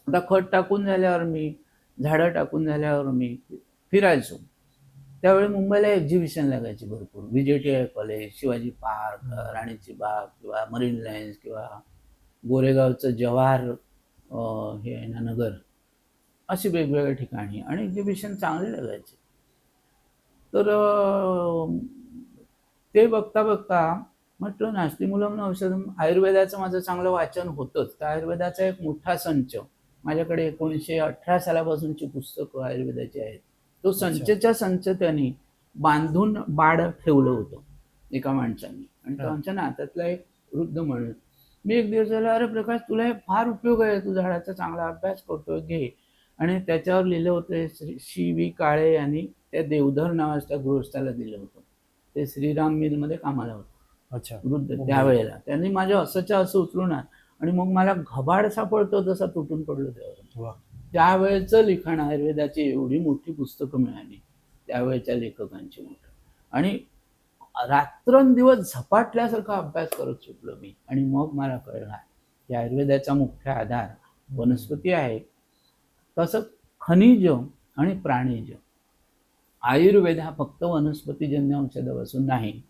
आता खत टाकून झाल्यावर मी, झाडं टाकून झाल्यावर मी फिरायचो. त्यावेळी मुंबईला एक्झिबिशन लागायची भरपूर, VJTI कॉलेज, शिवाजी पार्क, राणीची बाग, किंवा मरीन लाईन्स, किंवा गोरेगावचं जवाहर हे आहे ना नगर, अशी वेगवेगळ्या ठिकाणी, आणि एक्झिबिशन चांगले लागायचे. तर ते बघता बघता म्हटलं नास्तिमूलम औषधम, आयुर्वेदाचं माझं चांगलं वाचन होतंच. तर आयुर्वेदाचा एक मोठा संच, माझ्याकडे 1918 सालापासूनची पुस्तकं आयुर्वेदाची आहेत. तो संचच्या संच त्यांनी बांधून बाड ठेवलं होतं एका माणसाने, आणि तो आमच्या नात्यातला एक वृद्ध म्हणून. मी एक दिवस झाला, अरे प्रकाश, तुला हे फार उपयोग आहे, तू झाडाचा चांगला अभ्यास करतोय, घे. आणि त्याच्यावर लिहिलं होतं CV काळे यांनी त्या देवधर नावाच्या गृहस्थाला दिलं होतं. ते श्रीराम मिलमध्ये कामाला होतं. अच्छा. वृद्ध त्यावेळेला त्यांनी माझ्या असंच्या असं उचलून, आणि मग मला घबाड सापडतो जसा तुटून पडलो त्यावर. त्यावेळेचं लिखाण, आयुर्वेदाची एवढी मोठी पुस्तकं मिळाली त्यावेळेच्या लेखकांची मोठं, आणि रात्रंदिवस झपाटल्यासारखा अभ्यास करत सुटलो मी. आणि मग मला कळला की आयुर्वेदाचा मुख्य आधार वनस्पती आहे. तसं खनिज आणि प्राणीज. आयुर्वेद हा फक्त वनस्पतीजन्य औषधापासून नाही.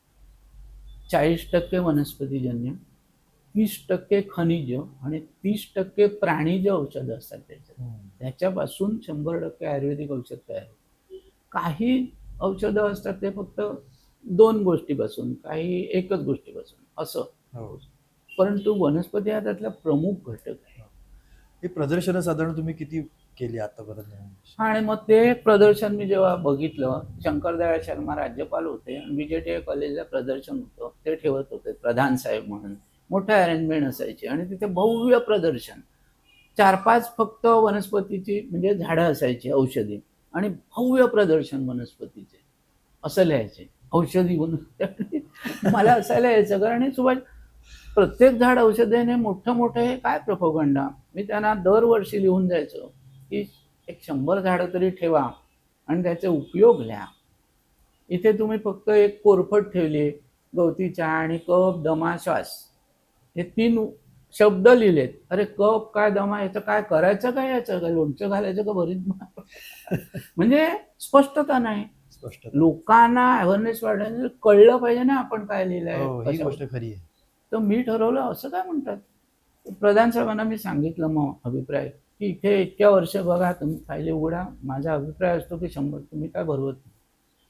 40% वनस्पतीजन्य, 30% खनिज आणि 30% प्राणीज औषध असतात त्याच्यात. त्याच्यापासून 100% आयुर्वेदिक औषध तयार होतं. काही औषधं असतात ते फक्त 2 गोष्टीपासून, काही एकच गोष्टीपासून असं. परंतु वनस्पती हा त्यातला प्रमुख घटक आहे. हे प्रदर्शन साधारण तुम्ही किती केली आतापर्यंत? आणि मग ते प्रदर्शन मी जेव्हा बघितलं, शंकरदयाळ शर्मा राज्यपाल होते आणि VJTI कॉलेजला प्रदर्शन होतं, ते ठेवत होते प्रधान साहेब म्हणून. मोठं अरेंजमेंट असायची, आणि तिथे भव्य प्रदर्शन, 4-5 फक्त वनस्पतीची म्हणजे झाडं असायची औषधी, आणि भव्य प्रदर्शन वनस्पतीचे, असं लिहायचे औषधी वनस्पती. मला असायला यायचं, कारण हे सुभाष, प्रत्येक झाड औषधीने मोठं मोठं, हे काय प्रोपगंडा. मी त्यांना दरवर्षी लिहून जायचो की 100 झाडं तरी ठेवा आणि त्याचे उपयोग लिहा. इथे तुम्ही फक्त एक कोरफड ठेवली, गवती चहा आणि कफ, दमा, श्वास, हे 3 शब्द लिहिलेत. अरे कफ काय, दमा, याचं काय करायचं, काय याचं काय, लोणचं घालायचं का भरीत? म्हणजे स्पष्टता नाही. लोकांना अवेअरनेस वाढायला कळलं पाहिजे ना आपण काय लिहिलंय. ही गोष्ट खरी आहे. तर मी ठरवलं, असं काय म्हणतात. प्रधान साहेबांना मी सांगितलं मग अभिप्राय, की इथे इतक्या वर्ष बघा, तुम्ही फायली उघडा, माझा अभिप्राय असतो की 100, तुम्ही काय भरवत नाही.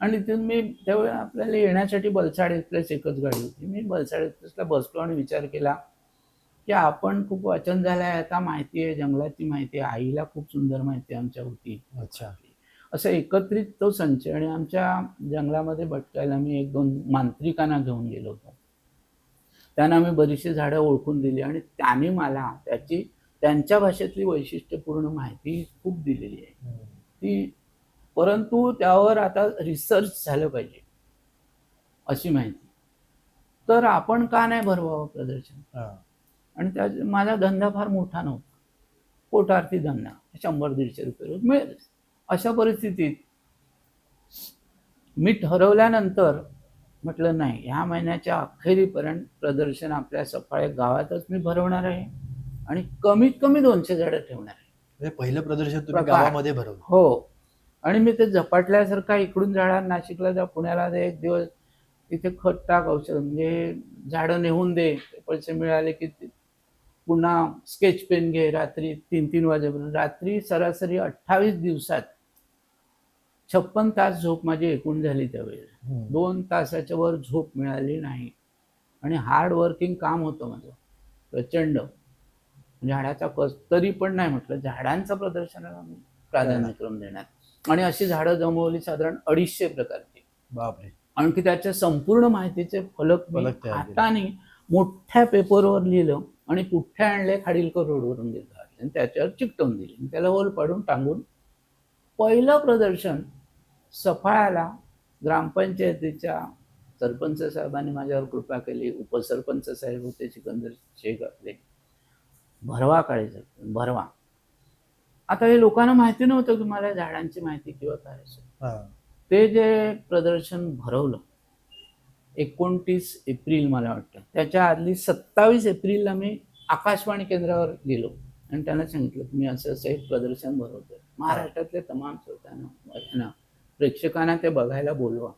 आणि तिथून मी त्यावेळेला आपल्याला येण्यासाठी बलसाड एक्सप्रेस एकच गाडी होती. मी बलसाड एक्सप्रेसला बसलो आणि विचार केला की आपण खूप वाचन झालंय, आता माहिती आहे, जंगलाची माहिती आहे, आईला खूप सुंदर माहिती आमच्या होती. अच्छा. असं एकत्रित तो संच. आणि आमच्या जंगलामध्ये भटकायला मी 1-2 मांत्रिकांना घेऊन गेलो होतो. त्यांना मी बरीचशी झाडं ओळखून दिली, आणि त्यांनी मला त्यांच्या भाषेतली वैशिष्ट्यपूर्ण माहिती खूप दिलेली आहे ती. परंतु त्यावर आता रिसर्च झालं पाहिजे, अशी माहिती. तर आपण का नाही भरवावं प्रदर्शन? आणि त्या माझा धंदा फार मोठा नव्हता, पोटार्थी धंदा, 100-150 रुपये रोज मिळेल. अशा परिस्थितीत मी ठरवल्यानंतर म्हटलं नाही, ह्या महिन्याच्या अखेरीपर्यंत प्रदर्शन आपल्या सफाळे गावातच मी भरवणार आहे, आणि कमीत कमी 200 झाडं ठेवणार आहे. पहिलं प्रदर्शन तुम्ही गावामध्ये भरवलं? हो. आणि मी ते झपाटल्यासारखा इकडून झाडा, नाशिकला जा, पुण्याला जा, 1 दिवस तिथे खत टाक, औषध, म्हणजे झाडं नेऊन दे, पैसे मिळाले की पुन्हा स्केच पेन घे, रात्री 3-3 वाजेपर्यंत. रात्री सरासरी 28 दिवसात 56 तास झोप माझी एकूण झाली त्यावेळेला. 2 तासाच्या वर झोप मिळाली नाही. आणि हार्ड वर्किंग काम होतं माझं प्रचंड. झाडाचा कस तरी पण नाही म्हटलं, झाडांचं प्रदर्शनाला मी प्राधान्यक्रम देणार. आणि अशी झाडं जमवली साधारण 250 प्रकारची. बापरे. आणखी त्याच्या संपूर्ण माहितीचे फलक हाताने मोठ्या पेपरवर लिहिलं, आणि पुठ्ठे आणले खाडीलकर रोडवरून घेतलं, आणि त्याच्यावर चिकटवून दिली, त्याला होल पाडून टांगून. पहिलं प्रदर्शन सफाळ्याला ग्रामपंचायतीच्या सरपंच साहेबांनी माझ्यावर कृपा केली. उपसरपंच साहेब होते सिकंदर शेख आपले, भरवा काळेचं भरवा. आता हे लोकांना माहिती नव्हतं की मला झाडांची माहिती किंवा काय असं. ते जे प्रदर्शन भरवलं 29 एप्रिल मला वाटतं, त्याच्या आदली 27 एप्रिलला मी आकाशवाणी केंद्रावर गेलो आणि त्यांना सांगितलं की मी असं असं एक प्रदर्शन भरवतोय, महाराष्ट्रातले तमाम श्रोत्यांना प्रेक्षकांना ते बघायला बोलवा.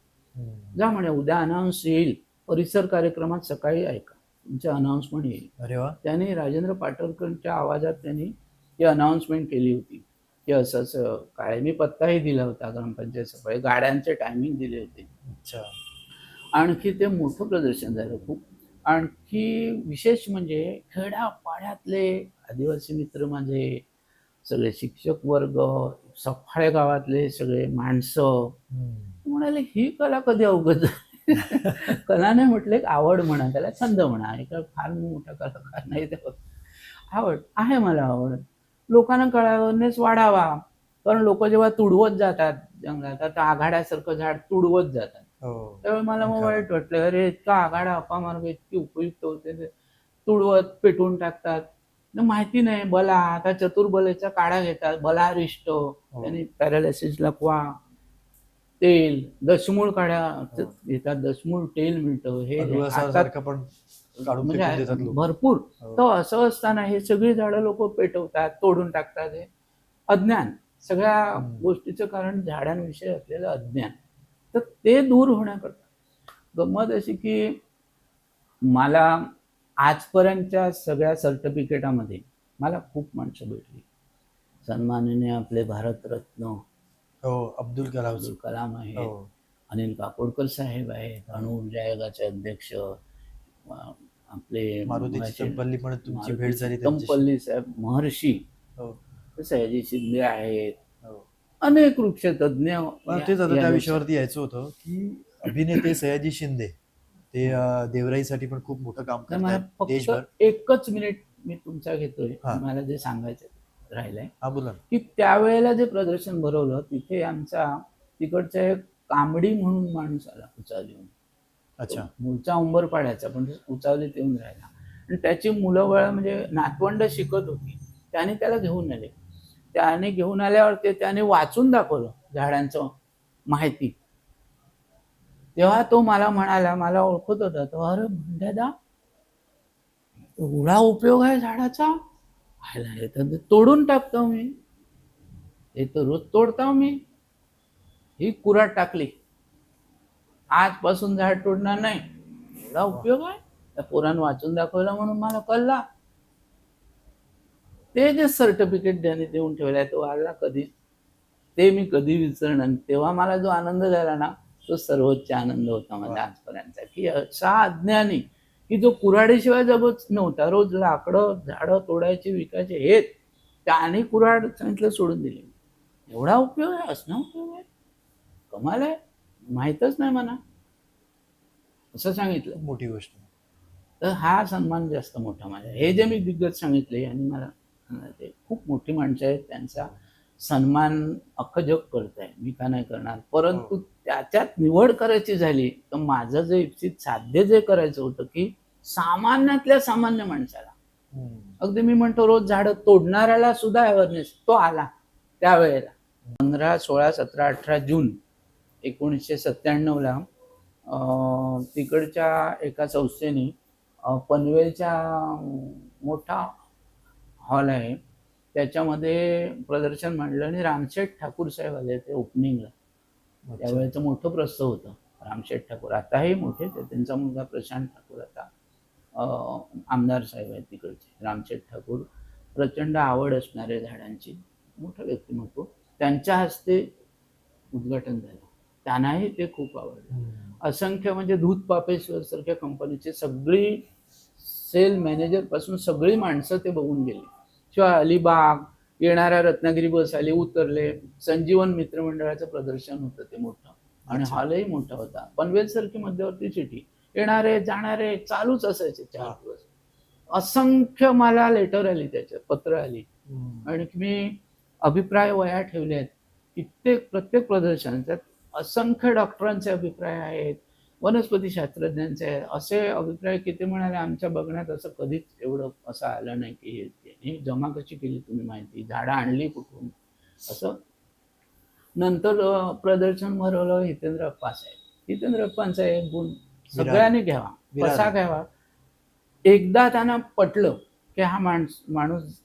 जा म्हणे, उद्या अनाऊन्स येईल, परिसर कार्यक्रमात सकाळी ऐका, तुमचं अनाऊन्समेंट येईल. अरे वा. त्याने राजेंद्र पाटणकरच्या आवाजात त्यांनी ही अनाऊन्समेंट केली होती की असं असं काय. मी पत्ताही दिला होता ग्रामपंचायत सफाई, गाड्यांचे टायमिंग दिले होते. अच्छा. आणखी ते मोठं प्रदर्शन झालं खूप. आणखी विशेष म्हणजे खेड्यापाड्यातले आदिवासी मित्र माझे, सगळे शिक्षक वर्ग, सफाळे गावातले सगळे माणसं म्हणाले ही कला कधी अवगत झाली? कला नाही म्हटलं, एक आवड म्हणा, त्याला छंद म्हणा, एक फार मोठा कलाकार नाही, ते आवड आहे, मला आवड. लोकांना कळावण्यास वाढावा, कारण लोक जेव्हा तुडवत जातात जंगलात, आता आघाड्यासारखं झाड तुडवत जातात, त्यावेळी मला मग वाईट वाटलं, अरे इतका आघाडा अपामार्ग इतकी उपयुक्त होते, ते तुडवत पेटवून टाकतात. माहिती नाही बला, आता चतुर्बलेचा काढा घेतात, बलारिष्ट, त्यांनी पॅरालिसिस लकवा, तेल, दशमूळ काढ्या घेतात, दशमूळ तेल मिळतं, हे म्हणजे भरपूर. तर असं असताना हे सगळी झाडं लोक पेटवतात, तोडून टाकतात. हे अज्ञान, सगळ्या गोष्टीचं कारण झाडांविषयी असलेलं अज्ञान. तर ते दूर होण्याकरता गंमत अशी की मला आजपर्यंतच्या सगळ्या सर्टिफिकेटामध्ये मला खूप माणसं भेटली. सन्माननीय आपले भारतरत्न अब्दुल कलाम आहेत, अनिल काकोडकर साहेब आहेत, अणु ऊर्जा आयोगाचे अध्यक्ष, आपले तंपल्ली साहेब, महर्षी सयाजी शिंदे आहेत, अनेक वृक्षतज्ञ. तेच आता त्या विषयावरती यायचं होतं की अभिनेते सयाजी शिंदे ते देवराईसाठी पण खूप मोठं काम करतात देशभर. एकच मिनिट मी तुमचा घेतोय, मला जे सांगायचं राहिलंय, बोला. की त्यावेळेला जे प्रदर्शन भरवलं तिथे आमचा तिकडचा एक कांबडी म्हणून माणूस आला उचावली. अच्छा. मूळचा उंबरपाड्याचा, पण उचावलीत येऊन राहिला, आणि त्याची मुलं बाळ म्हणजे नातवंड शिकत होती, त्याने त्याला घेऊन आले. त्याने घेऊन आल्यावर त्याने वाचून दाखवलं झाडांचं माहिती. तेव्हा तो मला म्हणाला, मला ओळखत होता तो, अरे दादा एवढा उपयोग आहे झाडाचा, तोडून टाकतो मी, हे तर रोज तोडतो मी, ही कुऱ्हाड टाकली, आजपासून झाड तोडणार नाही, एवढा उपयोग आहे. त्या पोरानं वाचून दाखवला म्हणून मला कळला. ते जे सर्टिफिकेट ज्याने देऊन ठेवलंय तो आला कधी, ते मी कधी विसरणार. तेव्हा मला जो आनंद झाला ना, तो सर्वोच्च आनंद होता माझा आजपर्यंतचा, की असा अज्ञानी की जो कुऱ्हाडीशिवाय जगत नव्हता, रोज लाकडं झाडं तोडायची विकायचे, हे त्याने कुऱ्हाड सांगितलं सोडून दिली. एवढा उपयोग आहे, असणं उपयोग आहे, कमाल आहे, माहीतच नाही मला, असं सांगितलं. मोठी गोष्ट. तर हा सन्मान जास्त मोठा माझा. हे जे मी दिग्गज सांगितले आणि मला ते खूप मोठी माणसं आहेत, त्यांचा सन्मान अख्खं जग करत आहे, मी का नाही करणार. परंतु त्याच्यात निवड करायची झाली तर माझं जे इप्सित साध्य जे करायचं होतं की सामान्यातल्या सामान्य माणसाला, अगदी मी म्हणतो रोज झाडं तोडणाऱ्याला सुद्धा अवेअरनेस, तो आला त्यावेळेला. 15, 16, 17, 18 जून 1997ला तिकडच्या एका संस्थेने पनवेलच्या मोठा हॉल आहे त्याच्यामध्ये प्रदर्शन मांडलं, आणि रामशेठ ठाकूर साहेब आले ते ओपनिंगला. त्यावेळेचं मोठं प्रस्ताव होतं. रामशेठ ठाकूर आताही मोठे, त्यांचा मुलगा प्रशांत ठाकूर आता आमदार साहेब आहेत तिकडचे. रामशेठ ठाकूर प्रचंड आवड असणारे झाडांची, मोठं व्यक्तिमत्व, त्यांच्या हस्ते उद्घाटन झालं. त्यांनाही ते खूप आवडलं. असंख्य म्हणजे दूध पापेश्वर सारख्या कंपनीचे सगळी सेल मॅनेजर पासून सगळी माणसं ते बघून गेली. शिवाय अलिबाग येणाऱ्या रत्नागिरी बस आली, उतरले. संजीवन मित्रमंडळाचं प्रदर्शन होतं ते मोठं, आणि हॉलही मोठा होता. पनवेल सारखी मध्यवर्ती सिटी, येणारे जाणारे चालूच असायचे 4 दिवस. असंख्य मला लेटर आली, त्याच्यात पत्र आली, आणि मी अभिप्राय वया ठेवले आहेत प्रत्येक प्रदर्शनात. असंख्य डॉक्टरांचे अभिप्राय आहेत, वनस्पती शास्त्रज्ञांचे आहेत. असे अभिप्राय की ते म्हणाले आमच्या बघण्यात असं कधीच एवढं असं आलं नाही की हे जमा कशी केली तुम्ही माहिती, झाडं आणली कुठून, असं नंतर प्रदर्शन भरवलं हितेंद्रप्पा साहेब. हितेंद्रप्पांचा एक गुण सगळ्यांनी घ्यावा, विरार. कसा घ्यावा. एकदा त्यांना पटलं की हा माणूस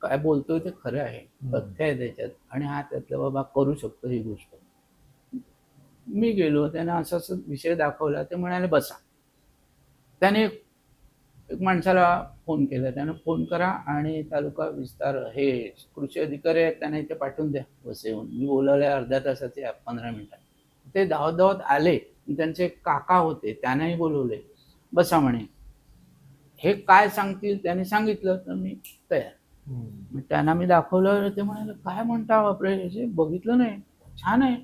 काय बोलतोय ते खरं आहे, तथ्य आहे त्याच्यात, आणि हा त्यातलं बाबा करू शकतो ही गोष्ट. मी गेलो, त्यांना असं असं विषय दाखवला. ते म्हणाले बसा. त्याने एक माणसाला फोन केला, त्यानं फोन करा आणि तालुका विस्तार हे कृषी अधिकारी आहेत त्यांना इथे पाठवून द्या बस येऊन. मी बोलवले अर्ध्या तासाचे 15 मिनिटात. ते धावत धावत आले. त्यांचे काका होते, त्यांनाही बोलवले. बसा म्हणे, हे काय सांगतील त्यांनी सांगितलं तर मी तयार. मग त्यांना मी दाखवलं. ते म्हणाले काय म्हणता बापरे, हे बघितलं नाही, छान आहे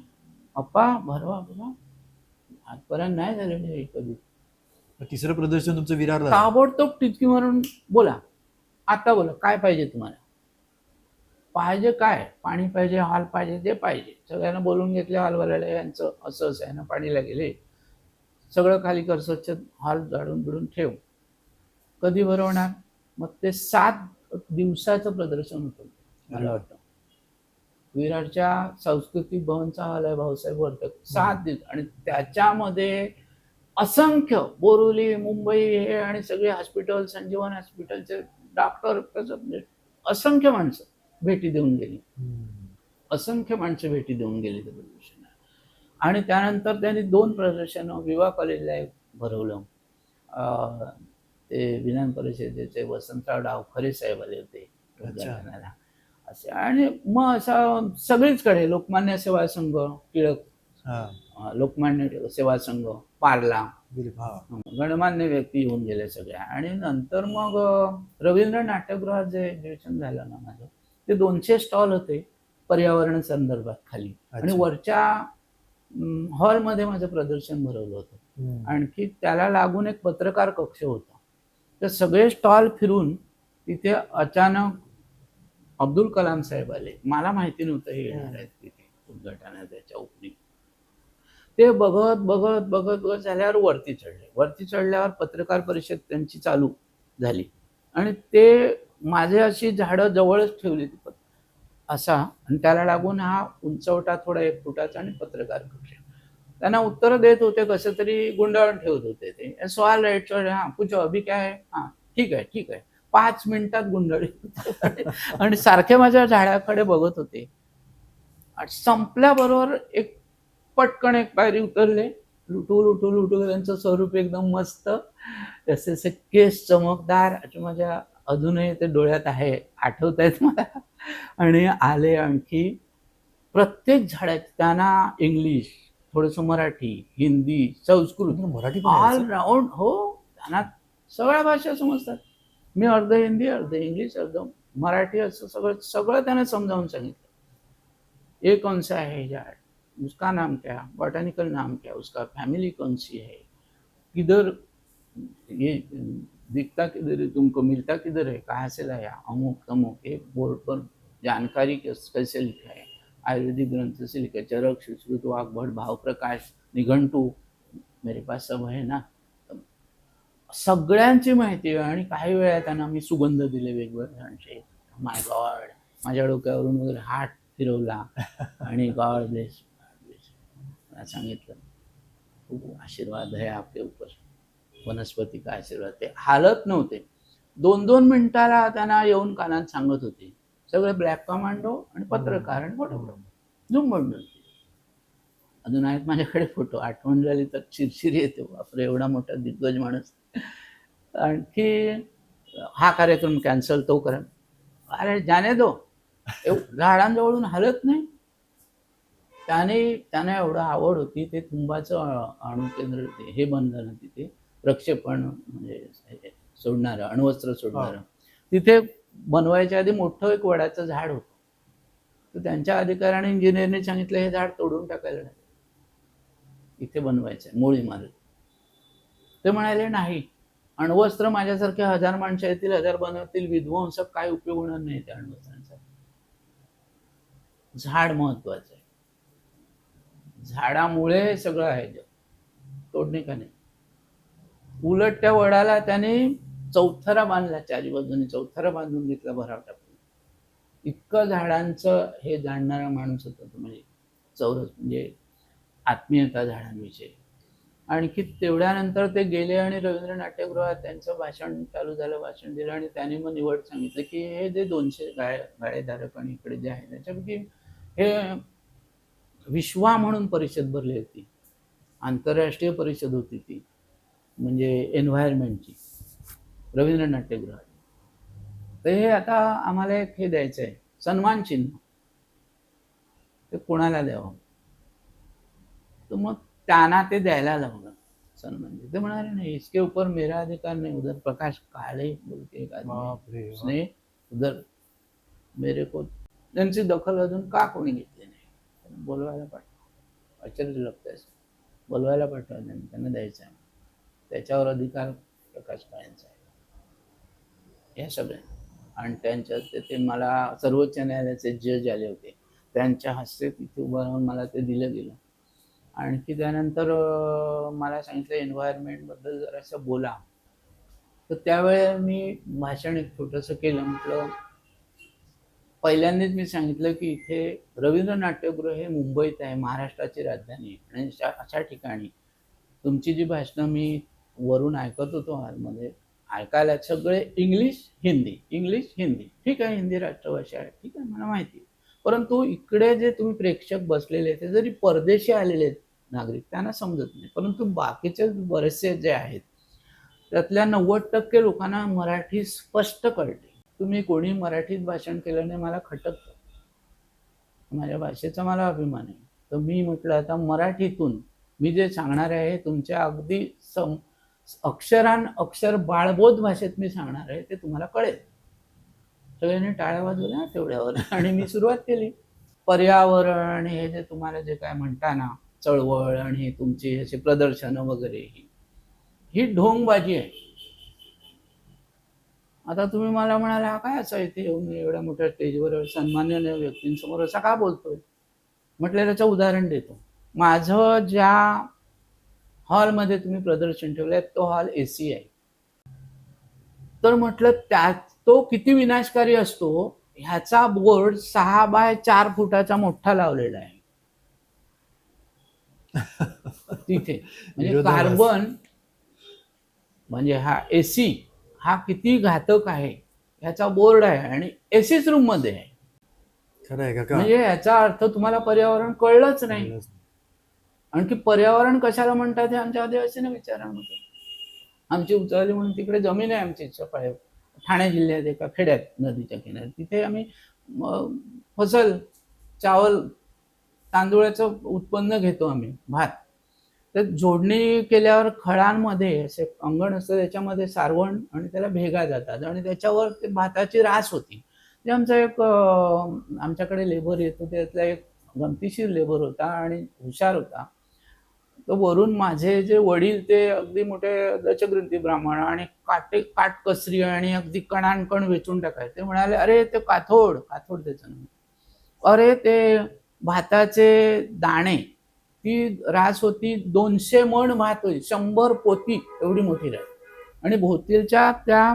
अप्पा, भरवा बाबा, आजपर्यंत नाही झालेलं कधी. तिसरं प्रदर्शन तुमचं विरारला. ताबडतोब टिचकी मारून बोला, आता बोला काय पाहिजे तुम्हाला. पाहिजे काय, पाणी पाहिजे, हॉल पाहिजे, ते पाहिजे. सगळ्यांना बोलून घेतले हॉलवाल्याला, यांचं असं असं आहे ना, पाणीला गेले, सगळं खाली कर, स्वच्छ हॉल झाडून बिडून ठेव. कधी भरवणार. मग ते 7 दिवसाचं प्रदर्शन होतं मला वाटतं. विरारच्या सांस्कृतिक भवनचा हॉल आहे भाऊसाहेब वर्तक. 7 दिवस. आणि त्याच्यामध्ये असंख्य बोरिवली, मुंबई हे आणि सगळे हॉस्पिटल, संजीवन हॉस्पिटलचे डॉक्टर, असंख्य माणसं भेटी देऊन गेली. असंख्य माणसं भेटी देऊन गेली त्या प्रदर्शनाला. आणि त्यानंतर त्यांनी 2 प्रदर्शनं विवा कॉलेजला एक भरवलं. ते विधान परिषदेचे वसंतराव डावखरे साहेब आले होते उद्घाटनाला असे. आणि मग असं सगळीचकडे लोकमान्य सेवा संघ, टिळक, लोकमान्य सेवा संघ, पार्ला, गणमान्य व्यक्ती येऊन गेले सगळ्या. आणि नंतर मग रवींद्र नाट्यगृहात जे एक्झिबिशन झालं ना माझं, ते 200 स्टॉल होते पर्यावरण संदर्भात खाली. आणि वरच्या हॉलमध्ये माझं प्रदर्शन भरवलं होतं. आणखी त्याला लागून एक पत्रकार कक्ष होता. तर सगळे स्टॉल फिरून तिथे अचानक अब्दुल कलाम साहेब आले. मला माहिती नव्हतं हे येणार आहेत तिथे उद्घाटनात, त्याच्या ओपनिंग. ते बघत बघत बघत बघत झाल्यावर वरती चढले. वरती चढल्यावर पत्रकार परिषद त्यांची चालू झाली. आणि ते माझे अशी झाडं जवळच ठेवली ती असा, आणि त्याला लागून हा उंचवटा थोडा 1 फुटाचा आणि पत्रकार कक्ष. त्यांना उत्तर देत होते, कसं तरी गुंडाळून ठेवत होते ते. सवाल राईट सर, हां पूछो अभी क्या है, हां ठीक आहे ठीक आहे. 5 मिनिटात गुंडाळी. आणि सारखे माझ्या झाडाकडे बघत होते. संपल्याबरोबर एक पटकन एक पायरी उतरले, लुटू लुटू लुटू. त्यांचं स्वरूप एकदम मस्त, तसे केस चमकदार, माझ्या अजूनही ते डोळ्यात आहे, आठवत आहेत मला. आणि आले. आणखी प्रत्येक झाडात त्यांना इंग्लिश, थोडंसं मराठी, हिंदी, संस्कृत, मराठी ऑल राऊंड. हो, त्यांना सगळ्या भाषा समजतात. मी अर्ध हिंदी, अर्ध इंग्लिश, अर्ध मराठी, असं सगळं सगळं त्यांना समजावून सांगितलं. ये कौन सा है झाड़, उसका नाम क्या, बॉटनिकल नाम क्या, उसका फैमिली कौन सी है, किधर ये दिखता किधर है, तुमको मिलता किधर है, कहाँ से लाया, अमुक तमुक. एक बोर्ड पर जानकारी कैसे लिखा है, आयुर्वेदिक ग्रंथ से लिखा है, चरक, सुश्रुत, वाग्भट, भाव प्रकाश, निघंटू, मेरे पास सब है ना. सगळ्यांची माहिती. आणि काही वेळा त्यांना मी सुगंध दिले वेगवेगळ्यांचे. माय गॉड, माझ्या डोक्यावरून वगैरे हात फिरवला आणि गॉड ब्लेस मला सांगितलं, खूप आशीर्वाद आहे आपल्या ऊपर, वनस्पती का आशीर्वाद. ते हालत नव्हते. 2-2 मिनिटाला त्यांना येऊन कानात सांगत होते. सगळे ब्लॅक कमांडो आणि पत्रकार आणि फोटोग्राफर झुंबड मिळते. अजून आहेत माझ्याकडे फोटो. आठवण झाली तर चिरचिरी येते, बापरे एवढा मोठा दिग्गज माणूस. आणखी हा कार्यक्रम कॅन्सल, तो करा. अरे जाने दो, झाडांजवळून हलत नाही. त्याने एवढं आवड होती. ते तुंबाचं अणुकेंद्र हे बनलं तिथे, प्रक्षेपण म्हणजे सोडणारं, अण्वस्त्र सोडणारं. तिथे बनवायच्या आधी मोठं एक वडाचं झाड होतं. तर त्यांच्या अधिकाऱ्याने, इंजिनियरने सांगितलं हे झाड तोडून टाकायला नाही, इथे बनवायचं, मूळ इमारत. ते म्हणाले नाही, अण्वस्त्र माझ्यासारखे 1000 माणसं येतील, 1000 बनवतील, विध्वंसक काय उपयोग होणार नाही त्या अण्वस्त्रांचा. झाड महत्वाचं आहे. झाडामुळे सगळं आहे जग, तोडणे का नाही. उलट त्या वडाला त्याने चौथरा बांधला, 4 बाजूने चौथरा बांधून घेतला, भराव टाकून. इतकं झाडांचं हे जाणणारा माणूस होता तो. म्हणजे चौरस म्हणजे आत्मीयता झाडांविषयी. आणखी तेवढ्यानंतर ते गेले आणि रवींद्र नाट्यगृहात त्यांचं भाषण चालू झालं, भाषण दिलं आणि त्यांनी मग निवड सांगितलं की हे जे 200 गाळेधारक आणि इकडे जे आहे त्याच्यापैकी हे विश्वा म्हणून परिषद भरली होती, आंतरराष्ट्रीय परिषद होती ती, म्हणजे एन्व्हायरमेंटची, रवींद्र नाट्यगृहात. तर हे आता आम्हाला एक हे द्यायचं आहे, सन्मान चिन्ह, ते कोणाला द्यावं. तर मग त्यांना ते द्यायला लावलं सन्मान. ते म्हणाले नाही, इसके ऊपर मेरा अधिकार नहीं, उधर प्रकाश काळे बोलके एक आदमी उसने उधर मेरे को, त्यांची दखल अजून का कोणी घेतली नाही, बोलवायला पाठवा, आश्चर्य लागतंय, बोलवायला पाठवा, त्यांना द्यायचं आहे, त्याच्यावर अधिकार प्रकाश काळेंचा आहे, या सगळ्या. आणि त्यांच्या ते मला सर्वोच्च न्यायालयाचे जज आले होते, त्यांच्या हस्ते तिथे उभं राहून मला ते दिलं गेलं. आणखी त्यानंतर मला सांगितलं एन्व्हायरमेंटबद्दल जरासं बोला. तर त्यावेळेला मी भाषण एक छोटंसं केलं. म्हटलं पहिल्यांदाच मी सांगितलं की इथे रवींद्र नाट्यगृह हे मुंबईत आहे, महाराष्ट्राची राजधानी आहे, आणि अशा ठिकाणी तुमची जी भाषणं मी वरून ऐकत होतो हॉलमध्ये, ऐकायला सगळे इंग्लिश हिंदी, इंग्लिश हिंदी. ठीक आहे, हिंदी राष्ट्रभाषा आहे, ठीक आहे, मला माहिती आहे. परंतु इकडे जे तुम्ही प्रेक्षक बसलेले ते जरी परदेशी आलेले आहेत नागरिक, त्यांना समजत नाही. परंतु बाकीचे बरेचसे जे आहेत त्यातल्या 90% लोकांना मराठी स्पष्ट कळते. तुम्ही कोणी मराठीत भाषण केलं नाही, मला खटकतं, माझ्या भाषेचा मला अभिमान आहे. तर मी म्हटलं आता मराठीतून मी जे सांगणार आहे तुमच्या अगदी अक्षर बाळबोध भाषेत मी सांगणार आहे, ते तुम्हाला कळेल. सगळ्यांनी टाळ्या वाजवल्या तेवढ्यावर आणि मी सुरुवात केली. पर्यावरण हे जे तुम्हाला जे काय म्हणता ना, चळवळ आणि तुमची अशी प्रदर्शनं वगैरे, ही ढोंगबाजी आहे. आता तुम्ही मला म्हणाला हा काय असं इथे येऊन एवढ्या मोठ्या स्टेजवर सन्मान्य व्यक्तींसमोर असा का बोलतोय. म्हटलं त्याचं उदाहरण देतो. माझं ज्या हॉलमध्ये तुम्ही प्रदर्शन ठेवलंय तो हॉल AC आहे. तर म्हटलं तो किती विनाशकारी असतो ह्याचा बोर्ड 6 बाय 4 फुटाचा मोठा लावलेला आहे तिथे. म्हणजे कार्बन, म्हणजे हा AC हा किती घातक आहे ह्याचा बोर्ड आहे, आणि एसीच रूम मध्ये आहे. खरं आहे काका. म्हणजे याचा अर्थ तुम्हाला पर्यावरण कळलंच नाही. आणखी पर्यावरण कशाला म्हणतात हे आमच्या आदिवासीने विचारा. आमची उचावली म्हणून तिकडे जमीन आहे आमची सफाळे, ठाणे जिल्ह्यात एका खेड्यात नदीच्या किनाऱ्यात. तिथे आम्ही फसल, चावल, तांदूळाचं उत्पन्न घेतो आम्ही, भात. तर जोडणी केल्यावर खळांमध्ये असे अंगण असतं, त्याच्यामध्ये सारवण आणि त्याला भेगा जातात आणि त्याच्यावर ते भाताची रास होती. ते आमचा एक आमच्याकडे लेबर येतो, त्यातला एक गमतीशीर लेबर होता आणि हुशार होता. तो वरून माझे जे वडील ते अगदी मोठे दशग्रंथी ब्राह्मण आणि काटकसरी आणि अगदी कणांकण वेचून टाकायचे. ते म्हणाले अरे ते काथोड त्याचं नाव, अरे ते भाताचे दाणे, ती रास होती 200 मण भात होती, 100 पोती एवढी मोठी रास. आणि भोवतीच्या त्या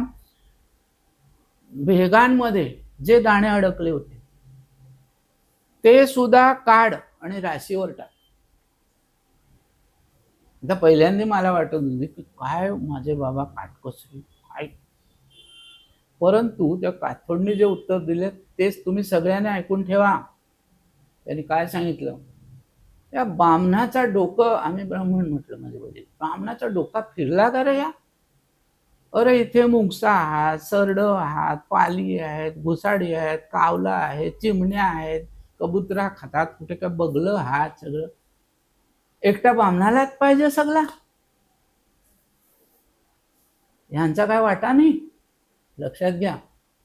भेगांमध्ये जे दाणे अडकले होते ते सुद्धा काढ आणि राशीवर टाक. आता पहिल्यांदा मला वाटत होती की काय माझे बाबा काटकसरी काय. परंतु त्या काथोडनी जे उत्तर दिले तेच तुम्ही सगळ्यांनी ऐकून ठेवा. त्यांनी काय सांगितलं, या बामणाचा डोकं, आम्ही ब्राह्मण म्हटलं माझे वडील, बामणाचा डोका फिरला का रे या. अरे इथे मुंगसा आहात, सरड आहात, पाली आहेत, घुसाडी आहेत, कावला आहेत, चिमण्या आहेत, कबुतरा खातात, कुठे काय बगलं आहात, सगळं एकट्या बामणालाच पाहिजे सगळा, ह्यांचा काय वाटा नाही. लक्षात घ्या,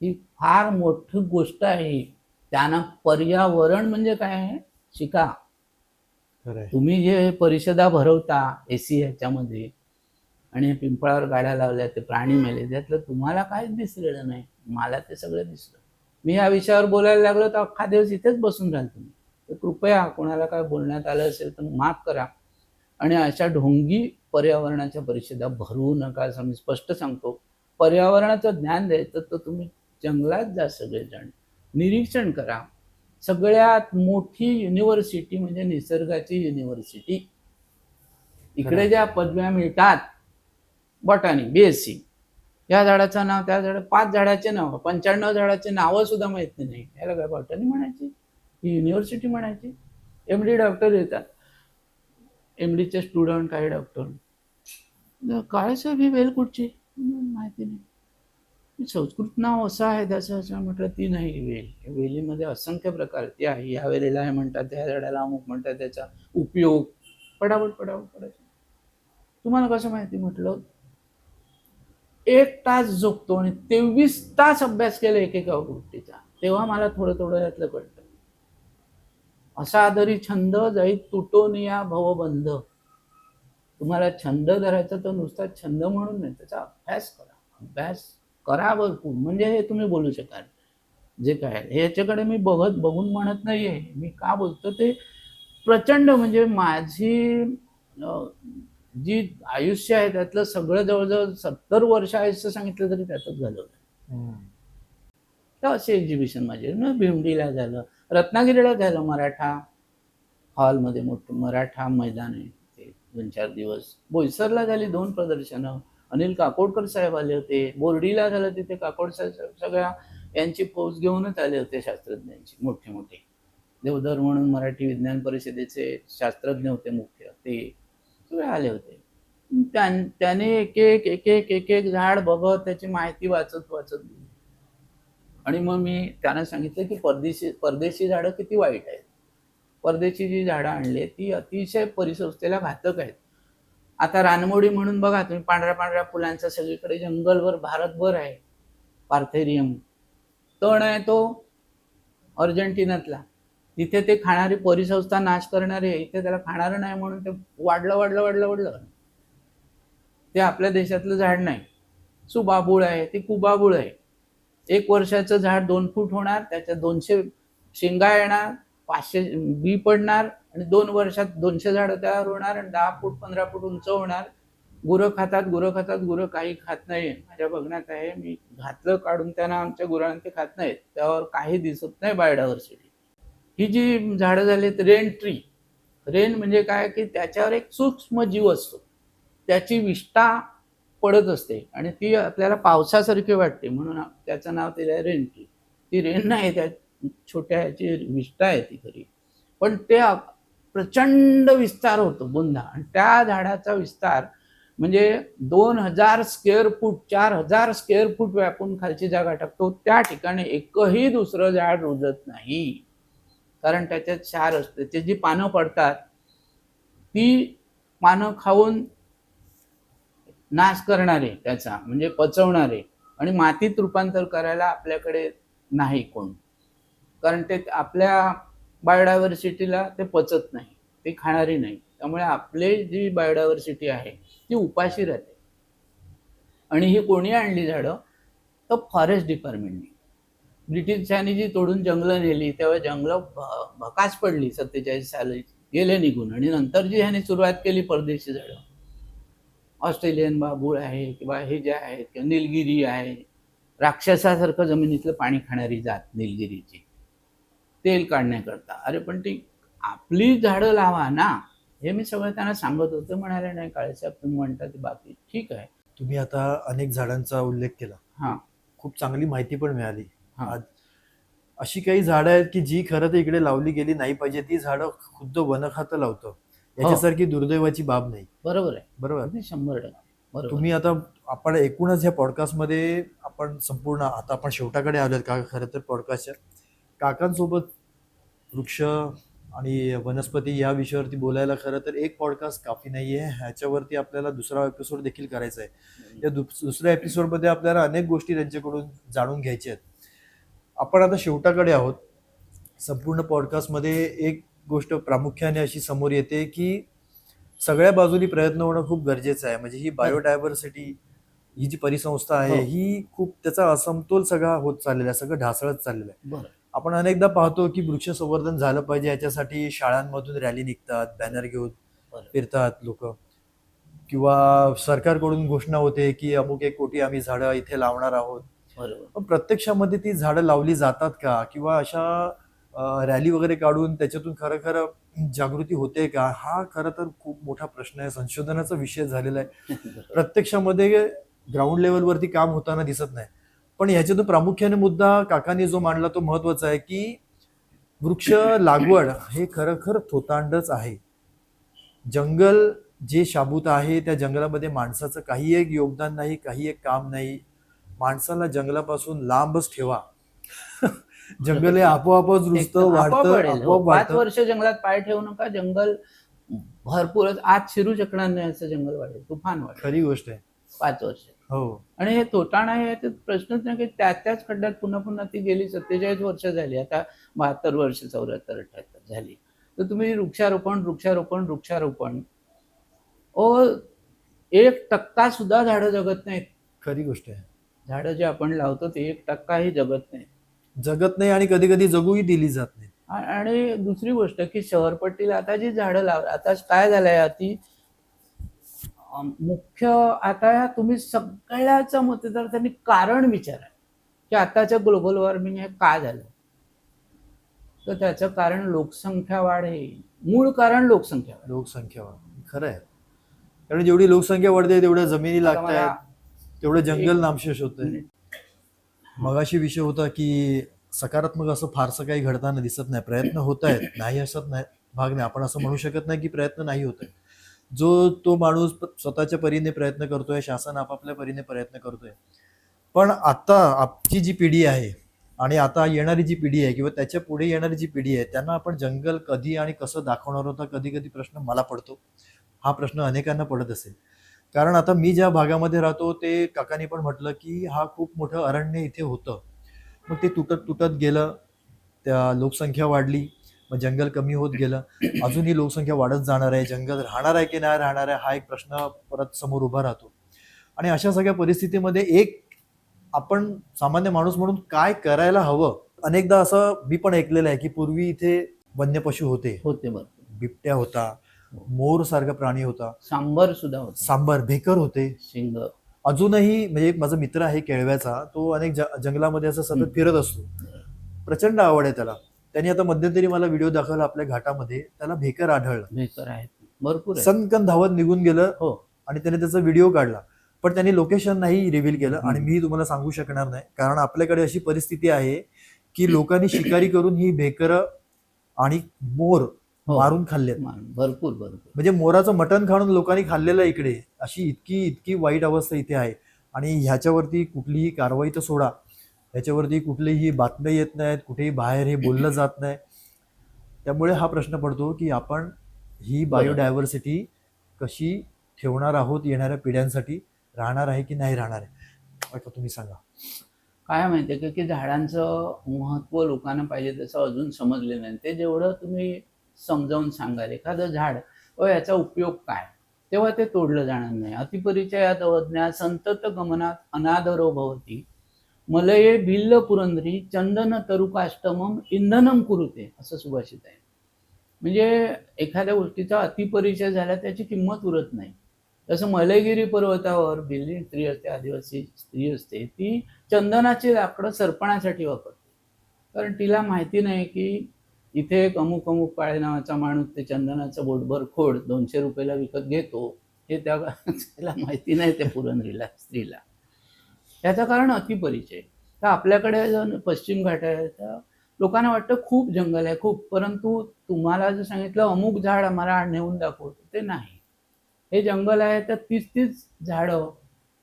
ही फार मोठी गोष्ट आहे. त्यांना पर्यावरण म्हणजे काय आहे शिका. तुम्ही जे परिषदा भरवता AC ह्याच्यामध्ये आणि पिंपळावर गाड्या लावल्या, ते प्राणी मेले, त्यातलं तुम्हाला काहीच दिसलेलं नाही, मला ते सगळं दिसलं. मी या विषयावर बोलायला लागलो तर अख्खा दिवस इथेच बसून राहाल तुम्ही. तर कृपया कोणाला काय बोलण्यात आलं असेल तर माफ करा. आणि अशा ढोंगी पर्यावरणाच्या परिषदा भरवू नका असं मी स्पष्ट सांगतो. पर्यावरणाचं ज्ञान द्यायचं तर तुम्ही जंगलात जा, सगळेजण निरीक्षण करा, सगळ्यात मोठी युनिव्हर्सिटी म्हणजे निसर्गाची युनिव्हर्सिटी. इकडे खरं. ज्या पदव्या मिळतात, बॉटॅनी, BSc, या झाडाचं नाव, त्या झाडा, 5 झाडाचे नाव, 95 झाडाचे नावं सुद्धा माहिती नाही, याला काय बॉटॅनी म्हणायची, ही युनिव्हर्सिटी म्हणायची. MD डॉक्टर येतात, MD चे स्टुडंट, काही डॉक्टर, काळेसाहेब ही वेल कुठची, माहिती नाही, संस्कृत नाव असं आहे त्याचं, असं म्हटलं. ती नाही वेल, वेलीमध्ये असंख्य प्रकार, ती आहे, या वेलीला हे म्हणतात, त्या झाडाला अमुक म्हणतात, त्याचा उपयोग, पडापड पडायचं. तुम्हाला कसं माहिती, म्हटलं 1 तास झोपतो आणि 23 तास अभ्यास केला एकेका गोष्टीचा, तेव्हा मला थोडं थोडं यातलं कळतं. असा आदरी छंद जाई तुटोनिया भवबंध. तुम्हाला छंद धरायचा तर नुसता छंद म्हणून नाही, त्याचा अभ्यास करा भरपूर, म्हणजे हे तुम्ही बोलू शकाल जे काय. ह्याच्याकडे मी बघून म्हणत नाहीये, मी का बोलतो ते प्रचंड, म्हणजे माझी जी आयुष्य आहे त्यातलं सगळं जवळजवळ 70 वर्ष आयुष्य सांगितलं तरी त्यातच घालवलं. तर असे एक्झिबिशन माझे, भिवंडीला झालं, रत्नागिरीला झालं, मराठा हॉलमध्ये मोठं मराठा मैदान आहे ते, 2-4 दिवस. बोईसरला झाली 2 प्रदर्शनं, अनिल काकोडकर साहेब आले होते. बोर्डीला झालं, तिथे काकोड साहेब सगळ्या यांची फौज घेऊनच आले होते, शास्त्रज्ञांची मोठे मोठे. देवधर म्हणून मराठी विज्ञान परिषदेचे शास्त्रज्ञ होते मुख्य, ते सगळे आले होते. त्याने एक एक झाड बघत त्याची माहिती वाचत गेली. आणि मग मी त्यांना सांगितलं की परदेशी झाडं किती वाईट आहेत. परदेशी जी झाडं आणली ती अतिशय परिसंस्थेला घातक आहेत. आता रानमोडी म्हणून बघा तुम्ही, पांढऱ्या फुलांचा सगळीकडे जंगलभर भारतभर आहे, पार्थेरियम. तण आहे तो अर्जेंटिनातला, तिथे ते खाणारी परिसंस्था नाश करणारे, इथे त्याला खाणारं नाही म्हणून ते वाढलं. ते आपल्या देशातलं झाड नाही. सुबाबूळ आहे, ती कुबाबूळ आहे. 1 वर्षाचं झाड 2 फूट होणार, त्याच्या 200 शेंगा येणार, 500 बी पडणार, आणि 2 वर्षात 200 झाडं तयार होणार, आणि 10 फूट 15 फूट उंच होणार. गुरं खातात, गुरं काही खात नाही. माझ्या बघण्यात आहे, मी घातलं काढून त्यांना, आमच्या गुरांना ते खात नाहीत, त्यावर काही दिसत नाही बायोडायव्हर्सिटी. ही जी झाडं झालीत रेन ट्री, रेन म्हणजे काय की त्याच्यावर एक सूक्ष्म जीव असतो, त्याची विष्ठा पडत असते आणि ती आपल्याला पावसासारखी वाटते, म्हणून त्याचं नाव दिलं आहे रेन ट्री. ती रेन नाही, त्या छोट्या ह्याची विष्ठा आहे ती खरी, पण ते प्रचंड विस्तार होतो बुंदा. आणि त्या झाडाचा विस्तार म्हणजे 2000 स्क्वेअर फूट, 4000 स्क्वेअर फूट व्यापून खालची जागा टाकतो. त्या ठिकाणी एकही दुसरं झाड रुजत नाही, कारण त्याच्यात क्षार असते. त्याची जी पानं पडतात ती पानं खाऊन नाश करणारे, त्याचा म्हणजे पचवणारे, आणि मातीत रूपांतर करायला आपल्याकडे नाही कोण, कारण ते आपल्या बायोडायव्हर्सिटीला ते पचत नाही, ते खाणारी नाही. त्यामुळे आपली जी बायोडायव्हर्सिटी आहे ती उपाशी राहते. आणि ही कोणी आणली झाडं, तर फॉरेस्ट डिपार्टमेंटने. ब्रिटिशांनी जी तोडून जंगलं नेली तेव्हा जंगलं भकास पडली, 47 साली गेले निघून. आणि नंतर जी ह्याने सुरुवात केली परदेशी झाडं, ऑस्ट्रेलियन बाबूळ आहे किंवा हे जे आहेत, किंवा निलगिरी आहे, राक्षसासारखं जमिनीतलं पाणी खाणारी जात निलगिरीची, तेल काढण्याकरता. अरे पण ती आपली झाडं लावा ना, हे मी सगळं त्यांना सांगत होते. म्हणाले नाही काळेसाहेब, तुम्ही म्हणता ते बाकी ठीक आहे. तुम्ही आता अनेक झाडांचा उल्लेख केला, हां खूप चांगली माहिती पण मिळाली. हां आज अशी काही झाडं आहेत की जी खरं तर इकडे लावली गेली नाही पाहिजे, ती झाडं खुद्द वन खातं लावतं, याच्यासारखी दुर्दैवाची बाब नाही. बरोबर आहे, बरोबर. अगदी 100%. बरोबर. तुम्ही आता आपण एकूणच ह्या पॉडकास्टमध्ये आपण संपूर्ण, आता आपण शेवटाकडे आलोत का खरं तर पॉडकास्टच्या, काकांसोबत वृक्ष आणि वनस्पती या विषयावरती बोलायला खरं तर एक पॉडकास्ट काफी नाहीये. ह्याच्यावरती आपल्याला दुसरा एपिसोड देखील करायचा आहे. या दुसऱ्या एपिसोडमध्ये आपल्याला अनेक गोष्टी त्यांच्याकडून जाणून घ्यायच्या आहेत. आपण आता शेवटाकडे आहोत. संपूर्ण पॉडकास्टमध्ये एक गोष्ट प्रामुख्याने अशी समोर येते की सगळ्या बाजूनी प्रयत्न होणं खूप गरजेचं आहे. म्हणजे ही बायोडायव्हर्सिटी, ही जी परिसंस्था आहे, ही खूप, त्याचा असमतोल सगळा होत चाललेला आहे, सगळं ढासळत चाललेलं आहे. आपण अनेकदा पाहतो की वृक्ष संवर्धन झालं पाहिजे, याच्यासाठी शाळांमधून रॅली निघतात, बॅनर घेऊन फिरतात लोक, किंवा सरकारकडून घोषणा होते की अमुक 1 कोटी आम्ही झाडं इथे लावणार आहोत. पण प्रत्यक्षामध्ये ती झाडं लावली जातात का, किंवा अशा रॅली वगैरे काढून त्याच्यातून खरं खरं जागृती होते का, हा खरं तर खूप मोठा प्रश्न आहे, संशोधनाचा विषय झालेला आहे. प्रत्यक्षामध्ये ग्राउंड लेवलवरती काम होताना दिसत नाही. पण ह्याच्यातून प्रामुख्याने मुद्दा काकांनी जो मांडला तो महत्वाचा आहे की वृक्ष लागवड हे खरं खरं थोतांडच आहे. जंगल जे शाबूत आहे त्या जंगलामध्ये माणसाचं काही एक योगदान नाही, काही एक काम नाही. माणसाला जंगलापासून लांबच ठेवा. जंगल हे आपोआपच रुजतं, वाढतं, आपोआप 5 वाढतं. वर्ष जंगलात पाय ठेवू नका, जंगल भरपूरच आत शिरू शकणार नाही असं जंगल वाढेल, तुफान वाढेल खरी गोष्ट आहे. 5 वर्ष. हो, आणि हे तोटाणा आहे ते प्रश्नच नाही की त्याच खड्ड्यात पुन्हा पुन्हा ती गेली 47 वर्ष झाली, आता 72 वर्ष 74 78 झाली. तर तुम्ही वृक्षारोपण वृक्षारोपण वृक्षारोपण, ओ 1% सुद्धा झाडं जगत नाहीत. खरी गोष्ट आहे. झाडं जे आपण लावतो ते 1% जगत नाहीत. जगत नाही आणि कधी कधी जगूही दिली जात नाही. आणि दुसरी गोष्ट की शहरपट्टीला आता जी झाडं आता काय झालंय, अति मुख्य आता तुम्ही सगळ्याचं मतदारांनी कारण विचारा की आताच्या ग्लोबल वॉर्मिंग हे का झालं. तर त्याचं कारण लोकसंख्या वाढ आहे, मूळ कारण लोकसंख्या वाढ. लोकसंख्या वाढ खरं आहे. कारण जेवढी लोकसंख्या वाढते तेवढ्या जमिनी आता लागत मला आहेत, तेवढं जंगल नामशेष होतंय. मगाशी विषय होता की सकारात्मक असं फारसं काही घडताना दिसत नाही. प्रयत्न होत आहेत, नाही असत नाही भाग नाही. आपण असं म्हणू शकत नाही की प्रयत्न नाही होत आहे. जो तो माणूस स्वतःच्या परीने प्रयत्न करतोय, शासन आपापल्या परीने प्रयत्न करतोय. पण आता आपची जी पिढी आहे आणि आता येणारी जी पिढी आहे किंवा त्याच्या पुढे येणारी जी पिढी आहे त्यांना आपण जंगल कधी आणि कसं दाखवणार होता, कधी कधी प्रश्न मला पडतो. हा प्रश्न अनेकांना पडत असेल. कारण आता मी ज्या भागामध्ये राहतो ते काकांनी पण म्हटलं की हा खूप मोठं अरण्य इथे होतं. मग ते तुटत तुटत गेलं, त्या लोकसंख्या वाढली, मग जंगल कमी होत गेलं. अजूनही लोकसंख्या वाढत जाणार आहे. जंगल राहणार आहे की नाही राहणार आहे हा एक प्रश्न परत समोर उभा राहतो. आणि अशा सगळ्या परिस्थितीमध्ये एक आपण सामान्य माणूस म्हणून काय करायला हवं. अनेकदा असं मी पण ऐकलेलं आहे की पूर्वी इथे वन्य पशु होते, बरोबर. बिबट्या होता, मोर सारखा प्राणी होता, सांबर सुद्धा होता, सांबर, भेकर होते. सिंग. अजूनही म्हणजे एक माझा मित्र आहे केळव्याचा, तो अनेक जंगलामध्ये असं सतत फिरत असतो. प्रचंड आवड आहे त्याला. त्यांनी आता मध्यंतरी मला व्हिडिओ दाखवला आपल्या घाटामध्ये, त्याला भेकर आढळलं. भेकर आहेत भरपूर आहे. सनकन धावत निघून गेलं हो. आणि त्याने त्याचा व्हिडिओ काढला. पण त्यांनी लोकेशन नाही रिव्हील केलं आणि मी तुम्हाला सांगू शकणार नाही. कारण आपल्याकडे अशी परिस्थिती आहे की लोकांनी शिकारी करून ही भेकर आणि मोर मारून खाल्लेत. भरपूर भरपूर. म्हणजे मोराचं मटण खाऊन लोकांनी खाल्लेलं इकडे. अशी इतकी इतकी वाईट अवस्था इथे आहे. आणि ह्याच्यावरती कुठलीही कारवाई तर सोडा, ह्याच्यावरती कुठलीही बातम्या येत नाहीत, कुठेही बाहेर हे बोललं जात नाही. त्यामुळे हा प्रश्न पडतो की आपण ही बायोडायव्हर्सिटी कशी ठेवणार आहोत, येणाऱ्या पिढ्यांसाठी राहणार आहे की नाही राहणार आहे. आता तुम्ही सांगा. काय माहितीये की झाडांचं महत्व लोकांना पाहिजे तसं अजून समजले नाही. ते जेवढं तुम्ही समजावून सांगाल एखादं झाड याचा उपयोग काय, तेव्हा ते तोडलं जाणार नाही. अतिपरिचयात अवज्ञा संतत गमनात अनादरो भवती मलये भिल्ल पुरंदरी चंदन तरुकाष्टमम इंधनम कुरुते असं सुभाषित आहे. म्हणजे एखाद्या गोष्टीचा अतिपरिचय झाला त्याची किंमत उरत नाही. जसं मलयगिरी पर्वतावर भिल्ली स्त्री असते, आदिवासी स्त्री असते, ती चंदनाची लाकडं सरपणासाठी वापरते. कारण तिला माहिती नाही की इथे एक अमुक अमुक काळे नावाचा माणूस ते चंदनाचं बोटभर खोड 200 रुपयाला विकत घेतो, हे त्याला माहिती नाही त्या पुरंदरीला स्त्रीला. त्याचं कारण अतिपरिचय. तर आपल्याकडे जर पश्चिम घाट आहे तर लोकांना वाटतं खूप जंगल आहे खूप, परंतु तुम्हाला जर सांगितलं अमुक झाड आम्हाला नेऊन दाखवतो, ते नाही. हे जंगल आहे तर 30 झाडं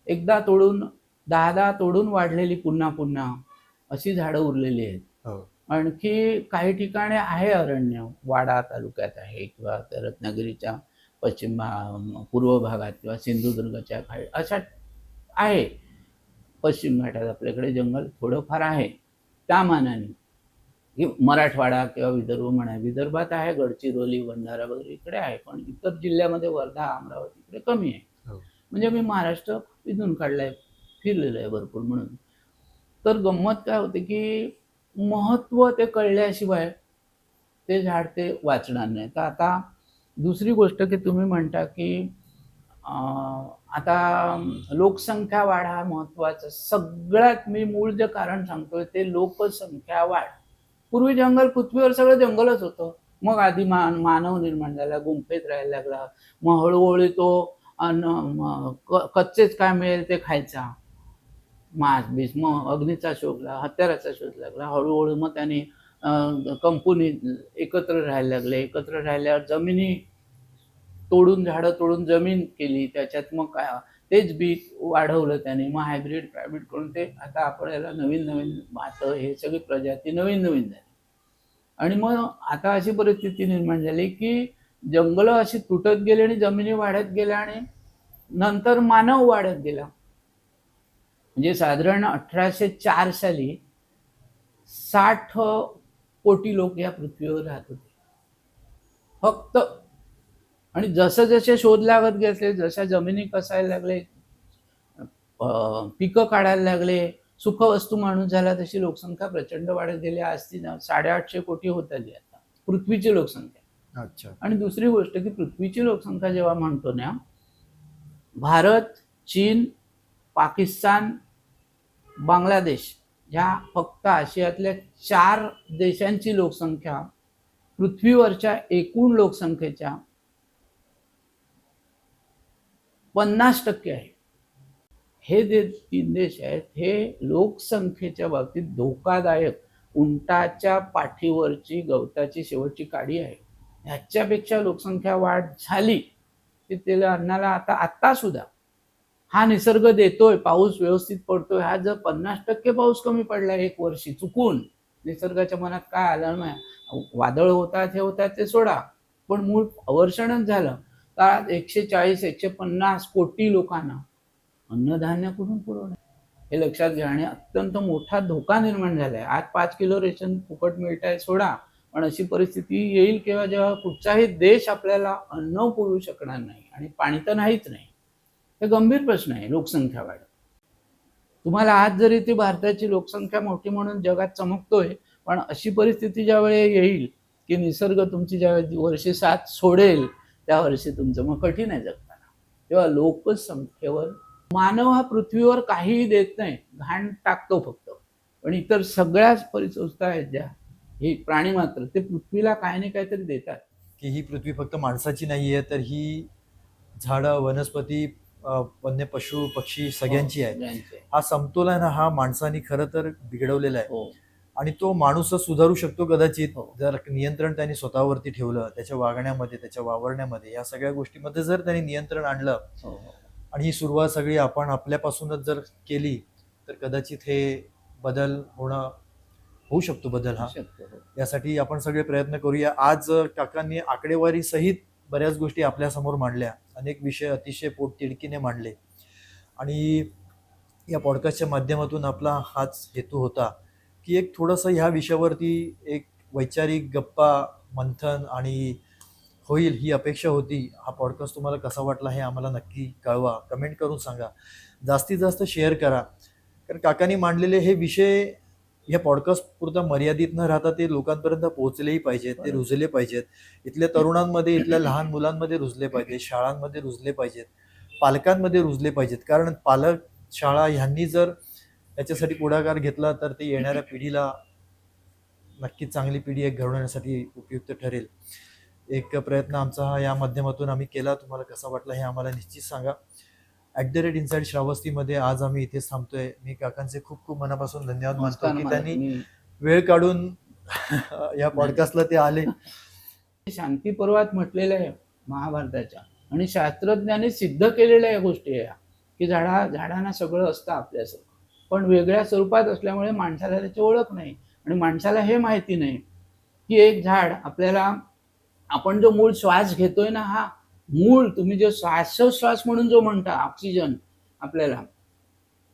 एकदा तोडून 10 तोडून वाढलेली पुन्हा पुन्हा अशी झाडं उरलेली आहेत. आणखी काही ठिकाणी आहे अरण्य, वाडा तालुक्यात आहे किंवा रत्नागिरीच्या पश्चिम पूर्व भागात किंवा सिंधुदुर्गच्या अशा आहे. पश्चिम घाटात आपल्याकडे जंगल थोडंफार आहे त्या मानाने. मराठवाडा किंवा विदर्भ म्हणा, विदर्भात आहे, गडचिरोली भंडारा वगैरे इकडे आहे, पण इतर जिल्ह्यामध्ये वर्धा अमरावती इकडे कमी आहे. म्हणजे मी महाराष्ट्र इथून काढलाय, फिरलेलं आहे भरपूर म्हणून. तर गंमत काय होते की महत्व ते कळल्याशिवाय ते झाड ते वाचणार नाही. तर आता दुसरी गोष्ट की तुम्ही म्हणता की आता लोकसंख्या वाढ हा महत्वाचं. सगळ्यात मी मूळ जे कारण सांगतोय ते लोकसंख्या वाढ. पूर्वी जंगल, पृथ्वीवर सगळं जंगलच होतं. मग आधी मानव निर्माण झाला, गुंफेत राहायला लागला. मग हळूहळू तो कच्चेच काय मिळेल ते खायचा, मांस बीस. मग अग्नीचा शोध लागला, हत्याराचा शोध लागला. हळूहळू मग त्याने कंपनी एकत्र राहायला लागले. एकत्र राहिल्यावर जमिनी तोडून, झाडं तोडून जमीन केली. त्याच्यात मग काय तेच बी वाढवलं त्याने. मग हायब्रिड करून ते आता आपल्याला नवीन नवीन भातं, हे सगळी प्रजाती नवीन नवीन झाली. आणि मग आता अशी परिस्थिती निर्माण झाली की जंगलं अशी तुटत गेली आणि जमिनी वाढत गेल्या आणि नंतर मानव वाढत गेला. म्हणजे साधारण 1804 साली 60 कोटी लोक या पृथ्वीवर राहत होते फक्त. आणि जसं जसे शोध लागत गेले, जशा जमिनी कसायला लागले, पिकं काढायला लागले, सुखवस्तू माणूस झाला, तशी लोकसंख्या प्रचंड वाढत गेली. आज ती 850 कोटी होत आली आता पृथ्वीची लोकसंख्या. अच्छा. आणि दुसरी गोष्ट की पृथ्वीची लोकसंख्या जेव्हा म्हणतो ना, भारत, चीन, पाकिस्तान, बांगलादेश ह्या फक्त आशियातल्या 4 देशांची लोकसंख्या पृथ्वीवरच्या एकूण लोकसंख्येच्या 50% आहे. हे जे 3 देश आहेत हे लोकसंख्येच्या बाबतीत धोकादायक, उंटाच्या पाठीवरची गवताची शेवटची काडी आहे. ह्याच्यापेक्षा लोकसंख्या वाढ झाली की त्याला अन्नाला आता सुद्धा हा निसर्ग देतोय, पाऊस व्यवस्थित पडतोय. हा जर 50% पाऊस कमी पडला एक वर्षी चुकून, निसर्गाच्या मनात काय आलं नाही, वादळ होतात हे होतात ते सोडा, पण मूळ अवर्षणच झालं तर 140-150 कोटी लोकांना अन्नधान्य कुठून पुरवणार हे लक्षात घ्या. आणि अत्यंत मोठा धोका निर्माण झालाय. आज 5 किलो रेशन फुकट मिळत आहे सोडा, पण अशी परिस्थिती येईल केव्हा जेव्हा कुठचाही देश आपल्याला अन्न पुरवू शकणार नाही. आणि पाणी तर नाहीच नाही. हे गंभीर प्रश्न आहे लोकसंख्या वाढ. तुम्हाला आज जरी ती भारताची लोकसंख्या मोठी म्हणून जगात चमकतोय, पण अशी परिस्थिती ज्यावेळी येईल की निसर्ग तुमची ज्यावेळी वर्षी 7 सोडेल त्या वर्षी तुमचं मग कठीण आहे जगताना. तेव्हा लोकसंख्येवर मानव हा पृथ्वीवर काहीही देत नाही, घाण टाकतो फक्त. पण इतर सगळ्याच परिसंस्था आहेत ज्या, हे प्राणी मात्र, ते पृथ्वीला काही ना काहीतरी देतात. की ही पृथ्वी फक्त माणसाची नाही आहे, तर ही झाडं, वनस्पती, वन्य पशु पक्षी सगळ्यांची आहे. हा समतोल आहे ना, हा माणसाने खरं तर बिघडवलेला आहे. आणि तो माणूसच सुधारू शकतो कदाचित जर नियंत्रण त्यांनी स्वतःवरती ठेवलं, त्याच्या वागण्यामध्ये, त्याच्या वावरण्यामध्ये, या सगळ्या गोष्टीमध्ये जर त्यांनी नियंत्रण आणलं. आणि ही सुरुवात सगळी आपण आपल्यापासूनच जर केली तर कदाचित हे बदल होऊ शकतो. बदल हा यासाठी आपण सगळे प्रयत्न करूया. आज काकांनी आकडेवारी सहित बऱ्याच गोष्टी आपल्या समोर मांडल्या, अनेक विषय अतिशय पोटतिडकीने मांडले. आणि या पॉडकास्टच्या माध्यमातून आपला हाच हेतू होता की एक थोडंसं ह्या विषयावरती एक वैचारिक गप्पा मंथन आणि होईल ही अपेक्षा होती. हा पॉडकास्ट तुम्हाला कसा वाटला हे आम्हाला नक्की कळवा, कमेंट करून सांगा, जास्तीत जास्त शेअर करा. कारण काकांनी मांडलेले हे विषय या पॉडकास्ट पुरता मर्यादित न राहता ते लोकांपर्यंत पोहोचलेही पाहिजेत, ते रुजले पाहिजेत, इथल्या तरुणांमध्ये, इथल्या लहान मुलांमध्ये रुजले पाहिजेत, शाळांमध्ये रुजले पाहिजेत, पालकांमध्ये रुजले पाहिजेत. कारण पालक, शाळा ह्यांनी जर याच्यासाठी पुढाकार घेतला तर ते येणाऱ्या पिढीला नक्कीच चांगली पिढी एक घडवण्यासाठी उपयुक्त ठरेल. एक प्रयत्न आमचा हा या माध्यमातून आम्ही केला. तुम्हाला कसा वाटला हे आम्हाला निश्चित सांगा. @इनसाइड श्रावस्तीमध्ये आज आम्ही इथेच थांबतोय. मी काकांचे खूप खूप मनापासून धन्यवाद मानतो की त्यांनी वेळ काढून या पॉडकास्टला ते आले. शांती पर्वात म्हटलेलं आहे महाभारताच्या, आणि शास्त्रज्ञांनी सिद्ध केलेल्या या गोष्टी आहे की झाडांना सगळं असतं आपल्यासारखं, पण वेगळ्या स्वरूपात असल्यामुळे माणसाला त्याची ओळख नाही. आणि माणसाला हे माहिती नाही की एक झाड आपल्याला, आपण जो मूळ श्वास घेतोय ना, हा मूळ तुम्ही जो श्वासोश्वास म्हणून जो म्हणता ऑक्सिजन आपल्याला,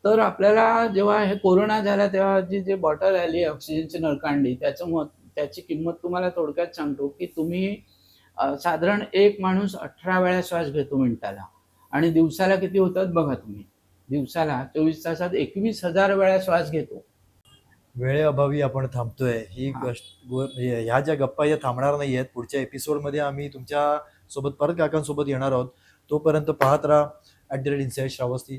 तर आपल्याला जेव्हा हे कोरोना झाला तेव्हा जी बॉटल आली ऑक्सिजनची नळकांडी, त्याची किंमत तुम्हाला थोडक्यात सांगतो की तुम्ही साधारण एक माणूस 18 वेळा श्वास घेतो मिनिटाला, आणि दिवसाला किती होतात बघा तुम्ही. दिवसाला 24 तासात 21,000 वेळा श्वास घेतो. वेळेअभावी आपण थांबतोय. ही ह्या ज्या गप्पा या थांबणार नाही आहेत. पुढच्या एपिसोडमध्ये आम्ही तुमच्या सोबत परत काकांसोबत येणार आहोत. तोपर्यंत पाहत राहा @इनसाइड श्रावस्ती.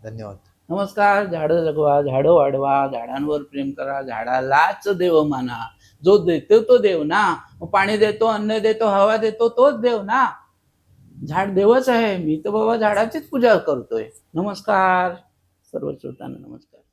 धन्यवाद. नमस्कार. झाडं जगवा, झाडं वाढवा, झाडांवर प्रेम करा, झाडालाच देव माना. जो देतो तो देव ना. मग पाणी देतो, अन्न देतो, हवा देतो, तोच देव ना. झाड देवच आहे. मी तर बाबा झाडाचीच पूजा करतोय. नमस्कार सर्व श्रोतांना, नमस्कार.